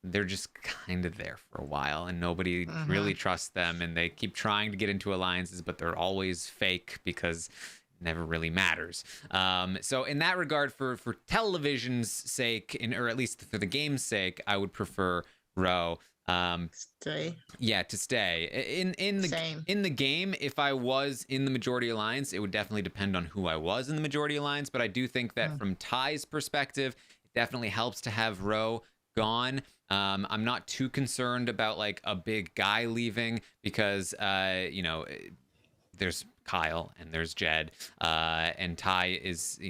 they're just kind of there for a while and nobody really trusts them, and they keep trying to get into alliances, but they're always fake because never really matters. So in that regard, for television's sake, or at least for the game's sake, I would prefer Ro. Stay. Yeah, to stay. In the game, if I was in the majority alliance, it would definitely depend on who I was in the majority alliance. But I do think that from Ty's perspective, it definitely helps to have Ro gone. I'm not too concerned about like a big guy leaving because you know, there's Kyle and there's Jed, and Ty is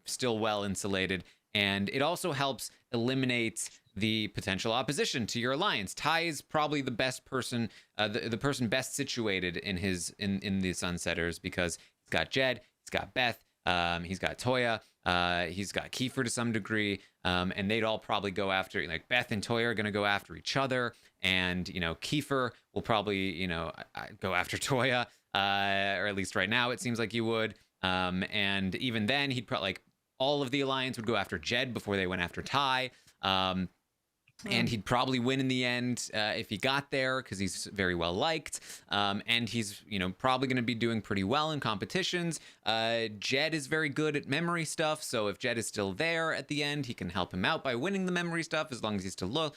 still well insulated, and it also helps eliminate the potential opposition to your alliance. Ty is probably the best person, the person best situated in the Sunsetters, because he's got Jed, he's got Beth, he's got Toya, he's got Kiefer to some degree, and they'd all probably go after, like, Beth and Toya are going to go after each other, and Kiefer will probably go after Toya, or at least right now it seems like he would, and even then he'd probably, like, all of the alliance would go after Jed before they went after Ty. And he'd probably win in the end if he got there, because he's very well liked. And he's, probably going to be doing pretty well in competitions. Jed is very good at memory stuff. So if Jed is still there at the end, he can help him out by winning the memory stuff as long as he's still low.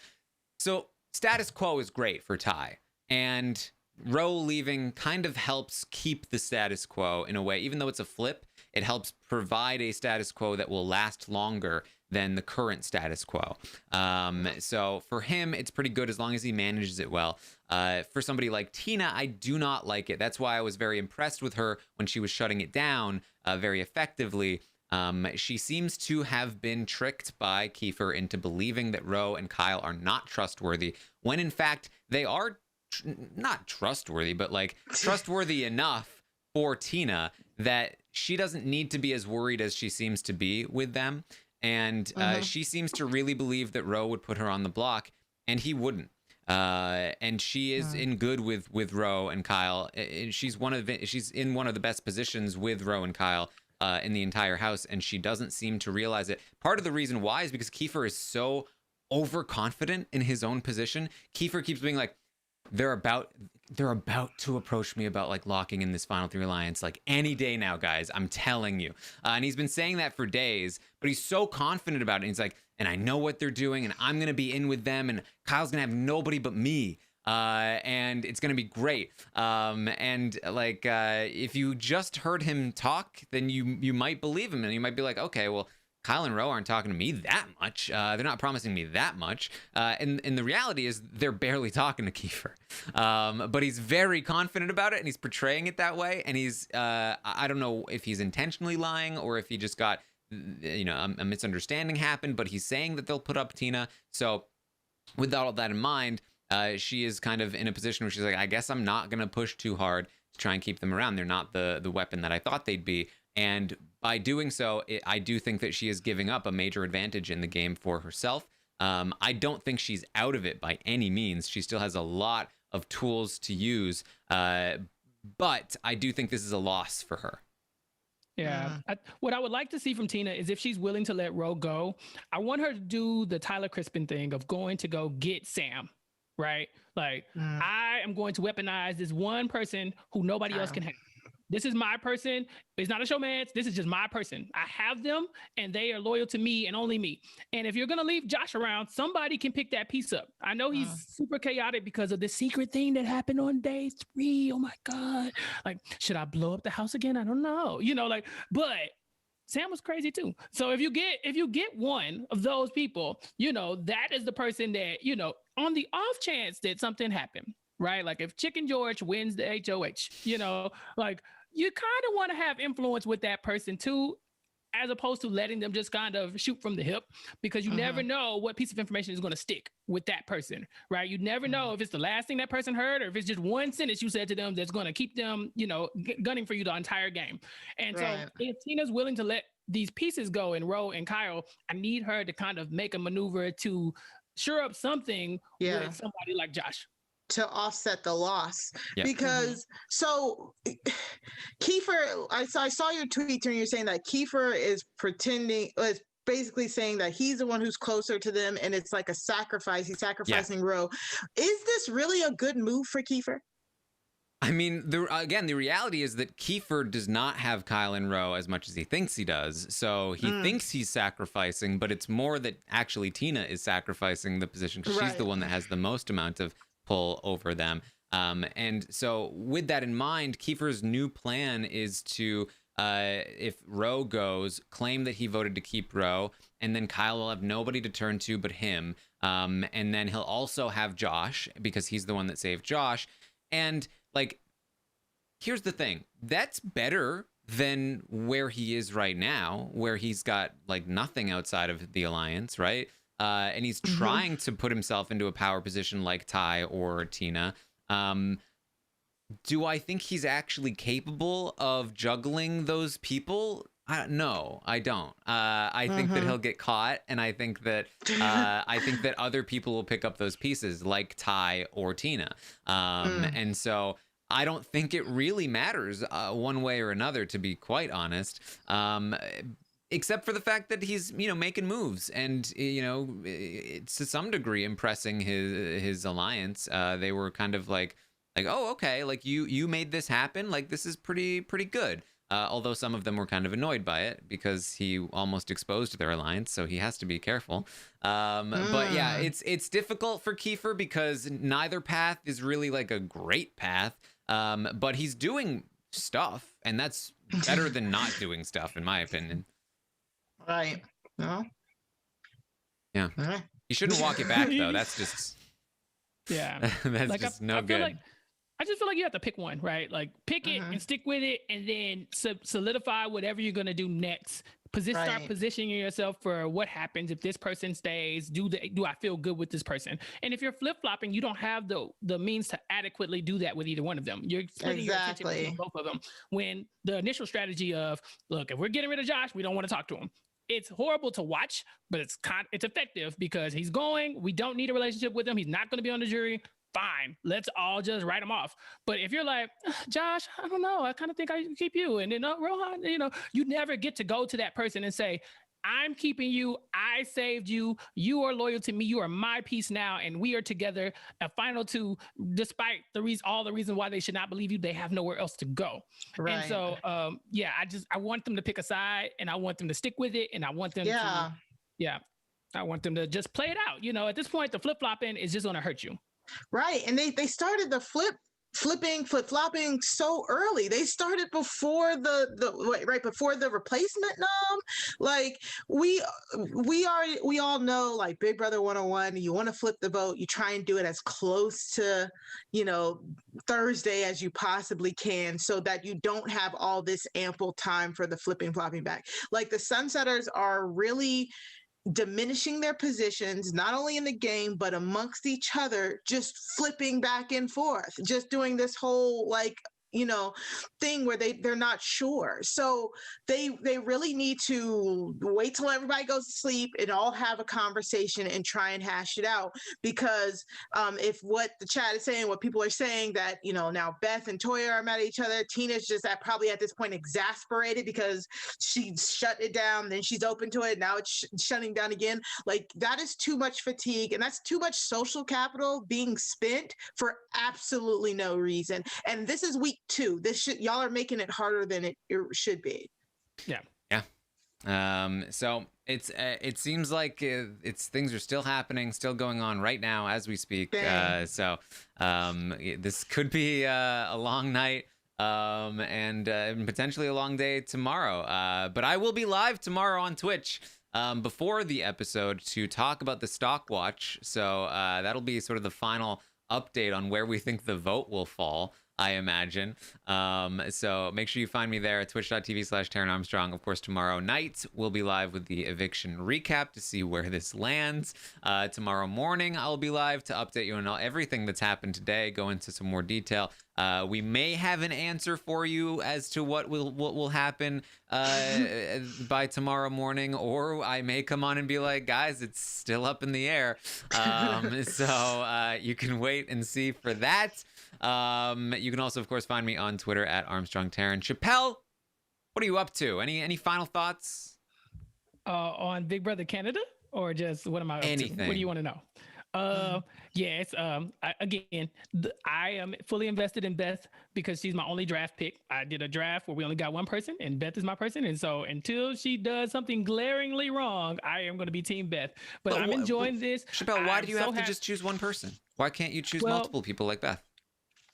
So status quo is great for Ty. And Ro leaving kind of helps keep the status quo in a way. Even though it's a flip, it helps provide a status quo that will last longer than the current status quo. So for him, it's pretty good as long as he manages it well. For somebody like Tina, I do not like it. That's why I was very impressed with her when she was shutting it down very effectively. She seems to have been tricked by Kiefer into believing that Ro and Kyle are not trustworthy, when in fact they are not trustworthy, but like trustworthy enough for Tina that she doesn't need to be as worried as she seems to be with them. And she seems to really believe that Ro would put her on the block, and he wouldn't. And she is in good with Ro and Kyle. She's in one of the best positions with Ro and Kyle in the entire house, and she doesn't seem to realize it. Part of the reason why is because Kiefer is so overconfident in his own position. Kiefer keeps being like, they're about to approach me about, like, locking in this final three alliance, like, any day now, guys, I'm telling you. And he's been saying that for days, but he's so confident about it. And he's like, and I know what they're doing, and I'm going to be in with them, and Kyle's going to have nobody but me. And it's going to be great. And like, if you just heard him talk, then you might believe him, and you might be like, okay, well, Kyle and Ro aren't talking to me that much. They're not promising me that much. And the reality is they're barely talking to Kiefer. But he's very confident about it, and he's portraying it that way. And he's, I don't know if he's intentionally lying or if he just got, a misunderstanding happened, but he's saying that they'll put up Tina. So with all of that in mind, she is kind of in a position where she's like, I guess I'm not going to push too hard to try and keep them around. They're not the weapon that I thought they'd be. And by doing so, I do think that she is giving up a major advantage in the game for herself. I don't think she's out of it by any means. She still has a lot of tools to use, but I do think this is a loss for her. Yeah. What I would like to see from Tina is if she's willing to let Ro go, I want her to do the Tyler Crispin thing of going to go get Sam, right? Like, I am going to weaponize this one person who nobody else can have. This is my person. It's not a showmance. This is just my person. I have them, and they are loyal to me and only me. And if you're going to leave Josh around, somebody can pick that piece up. I know he's super chaotic because of the secret thing that happened on day 3. Oh my God. Like, should I blow up the house again? I don't know. But Sam was crazy too. So if you get one of those people, that is the person that, on the off chance that something happened, right? Like if Chicken George wins the HOH, like, you kind of want to have influence with that person too, as opposed to letting them just kind of shoot from the hip, because you never know what piece of information is going to stick with that person, right? You never know if it's the last thing that person heard or if it's just one sentence you said to them that's going to keep them, gunning for you the entire game. And so if Tina's willing to let these pieces go in Ro and Kyle, I need her to kind of make a maneuver to shore up something with somebody like Josh. To offset the loss, because so Kiefer, I saw your tweet and you're saying that Kiefer is basically saying that he's the one who's closer to them, and it's like a sacrifice. He's sacrificing Ro. Is this really a good move for Kiefer? I mean, the reality is that Kiefer does not have Kyle and Ro as much as he thinks he does. So he thinks he's sacrificing, but it's more that actually Tina is sacrificing the position because she's the one that has the most amount of pull over them. And so with that in mind, Kiefer's new plan is to, if Ro goes, claim that he voted to keep Ro, and then Kyle will have nobody to turn to but him. And then he'll also have Josh, because he's the one that saved Josh. And like, here's the thing. That's better than where he is right now, where he's got like nothing outside of the alliance, right? And he's trying to put himself into a power position like Ty or Tina. Do I think he's actually capable of juggling those people? No, I don't. I think that he'll get caught, and I think that other people will pick up those pieces, like Ty or Tina. And so I don't think it really matters one way or another, to be quite honest. Except for the fact that he's, making moves and, it's to some degree impressing his alliance. They were kind of like, oh, okay, like you made this happen. Like, this is pretty good. Although some of them were kind of annoyed by it because he almost exposed their alliance, so he has to be careful. But yeah, it's difficult for Kiefer because neither path is really like a great path. But he's doing stuff, and that's better than not doing stuff, in my opinion. Right. No. Yeah. Right. You shouldn't walk it back, though. That's just... Yeah. That's like, just I good. I just feel like you have to pick one, right? Like, pick it and stick with it, and then solidify whatever you're going to do next. Start positioning yourself for what happens if this person stays. Do I feel good with this person? And if you're flip-flopping, you don't have the means to adequately do that with either one of them. You're splitting your attention between both of them. When the initial strategy of, look, if we're getting rid of Josh, we don't want to talk to him. It's horrible to watch, but it's effective because he's going. We don't need a relationship with him. He's not going to be on the jury. Fine, let's all just write him off. But if you're like, Josh, I don't know, I kind of think I can keep you. And then Rohan, you never get to go to that person and say, I'm keeping you. I saved you. You are loyal to me. You are my piece now. And we are together. A final two, despite all the reasons why they should not believe you, they have nowhere else to go. Right. And so, I want them to pick a side, and I want them to stick with it. And I want them I want them to just play it out. At this point, the flip-flopping is just going to hurt you. Right. And they started the flip-flopping so early. They started before before the replacement nom. Like we all know, like, Big Brother 101, you want to flip the vote, you try and do it as close to, Thursday as you possibly can so that you don't have all this ample time for the flopping back. Like, the Sunsetters are really diminishing their positions, not only in the game, but amongst each other, just flipping back and forth, just doing this whole, thing where they're not sure. So they really need to wait till everybody goes to sleep and all have a conversation and try and hash it out. Because if what the chat is saying, what people are saying, that, now Beth and Toya are mad at each other, Tina's just probably at this point exasperated because she shut it down, then she's open to it, now it's shutting down again. Like, that is too much fatigue, and that's too much social capital being spent for absolutely no reason. And this is week 2. Y'all are making it harder than it should be. Yeah. So it seems like things are still happening, still going on right now as we speak. So this could be a long night and potentially a long day tomorrow. But I will be live tomorrow on Twitch before the episode to talk about the stock watch. So that'll be sort of the final update on where we think the vote will fall, I imagine. So make sure you find me there at twitch.tv/Taran Armstrong. Of course, tomorrow night we'll be live with the eviction recap to see where this lands. Tomorrow morning I'll be live to update you on everything that's happened today, go into some more detail. We may have an answer for you as to what will happen by tomorrow morning, or I may come on and be like, guys, it's still up in the air. So you can wait and see for that. You can also, of course, find me on Twitter at Armstrong Taran. Chappell, what are you up to? Any final thoughts? On Big Brother Canada, or just what am I up to? What do you want to know? Yes. I am fully invested in Beth because she's my only draft pick. I did a draft where we only got one person, and Beth is my person. And so until she does something glaringly wrong, I am going to be Team Beth. But I'm enjoying this. Chappell, why do you have to just choose one person? Why can't you choose multiple people like Beth?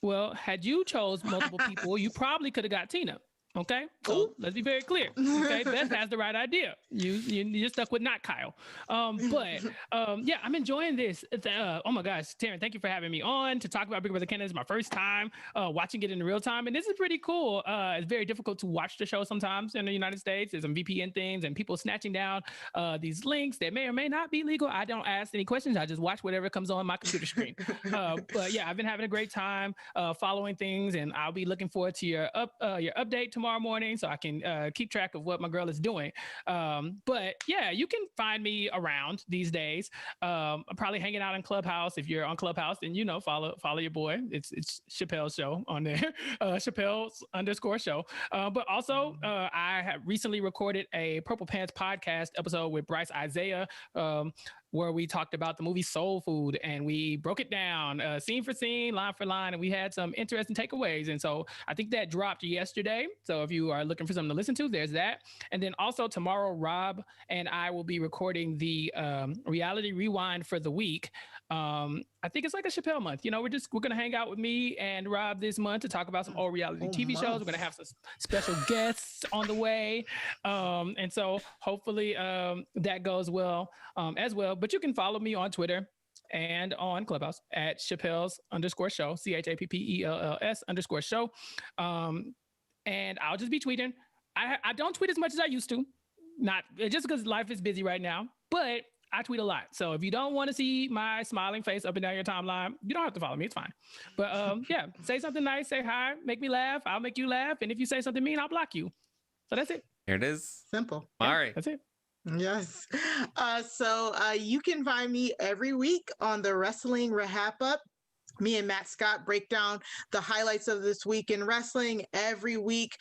Well, had you chose multiple people, you probably could have got Tina. Okay, so let's be very clear. Okay, Beth has the right idea. You're stuck with not Kyle. Yeah, I'm enjoying this. Oh my gosh, Taran, thank you for having me on to talk about Big Brother Canada. It's my first time watching it in real time, and this is pretty cool. It's very difficult to watch the show sometimes in the United States. There's some VPN things and people snatching down these links that may or may not be legal. I don't ask any questions. I just watch whatever comes on my computer screen. But yeah, I've been having a great time following things, and I'll be looking forward to your update tomorrow morning so I can keep track of what my girl is doing. But yeah, you can find me around these days. I'm probably hanging out in Clubhouse. If you're on Clubhouse, then follow your boy. It's Chappell's show on there, Chappell's_show. But also, I have recently recorded a Purple Pants podcast episode with Bryce Isaiah, where we talked about the movie Soul Food, and we broke it down scene for scene, line for line, and we had some interesting takeaways. And so I think that dropped yesterday. So if you are looking for something to listen to, there's that. And then also tomorrow, Rob and I will be recording the reality rewind for the week. I think it's like a Chappell month. We're going to hang out with me and Rob this month to talk about some old reality TV shows. We're going to have some special guests on the way. And so hopefully that goes well as well. But you can follow me on Twitter and on Clubhouse at Chappell's_show, CHAPPELLS_show. And I'll just be tweeting. I don't tweet as much as I used to, not just because life is busy right now, but I tweet a lot. So if you don't want to see my smiling face up and down your timeline, you don't have to follow me. It's fine. But yeah, say something nice, say hi, make me laugh. I'll make you laugh. And if you say something mean, I'll block you. So that's it. Here it is. Simple. Mari. Yeah, that's it. Yes. So you can find me every week on the Wrestling RHAPup. Me and Matt Scott break down the highlights of this week in wrestling every week.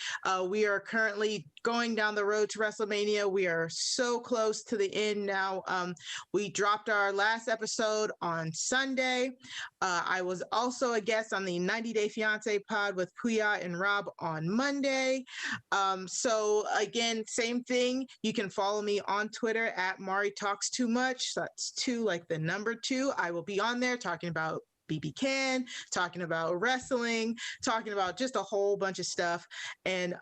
We are currently going down the road to WrestleMania. We are so close to the end now. We dropped our last episode on Sunday. I was also a guest on the 90 Day Fiancé pod with Puya and Rob on Monday. So again, same thing. You can follow me on Twitter at Mari Talks Too Much. That's 2 like the number 2. I will be on there talking about BBCAN, talking about wrestling, talking about just a whole bunch of stuff. And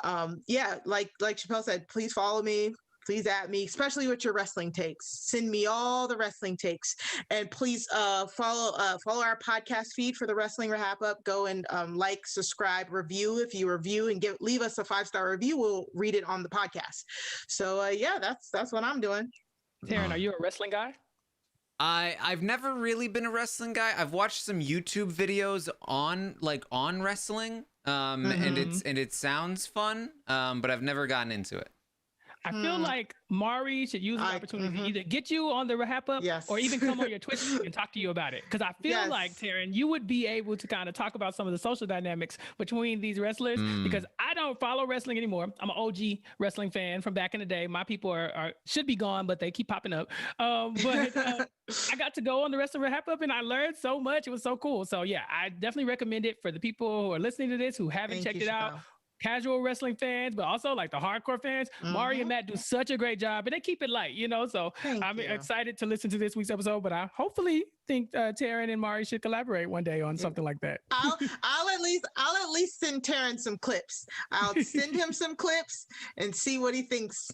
yeah, like Chappell said, please follow me. Please at me, especially with your wrestling takes. Send me all the wrestling takes, and please follow our podcast feed for the Wrestling RHAPup. Go and like, subscribe, review. If you review and leave us a 5-star review, we'll read it on the podcast. So yeah, that's what I'm doing. Taran, are you a wrestling guy? I've never really been a wrestling guy. I've watched some YouTube videos on wrestling, and it sounds fun, but I've never gotten into it. I feel like Mari should use the opportunity to either get you on the RHAPup or even come on your Twitch and talk to you about it. Because I feel like, Taran, you would be able to kind of talk about some of the social dynamics between these wrestlers, because I don't follow wrestling anymore. I'm an OG wrestling fan from back in the day. My people should be gone, but they keep popping up. But I got to go on the Wrestling RHAPup and I learned so much. It was so cool. So yeah, I definitely recommend it for the people who are listening to this who haven't checked it out. Casual wrestling fans, but also like the hardcore fans. Mari and Matt do such a great job, and they keep it light, So I'm excited to listen to this week's episode. But I hopefully think Taran and Mari should collaborate one day on something like that. I'll at least send Taran some clips. I'll send him some clips and see what he thinks.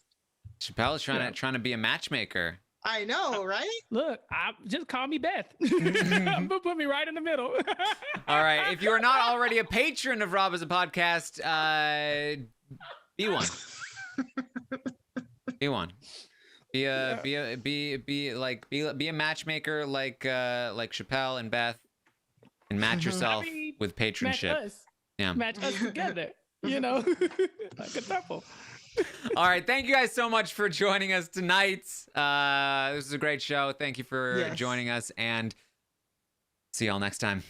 Chappell is trying to be a matchmaker. I know, right? Look, just call me Beth. Put me right in the middle. All right. If you are not already a patron of Rob as a podcast, be one. Be one. Be a matchmaker like Chappell and Beth, and match yourself with patronship. Match us. Yeah. Match us together. Like a couple. All right. Thank you guys so much for joining us tonight. This is a great show. Thank you for joining us, and see y'all next time.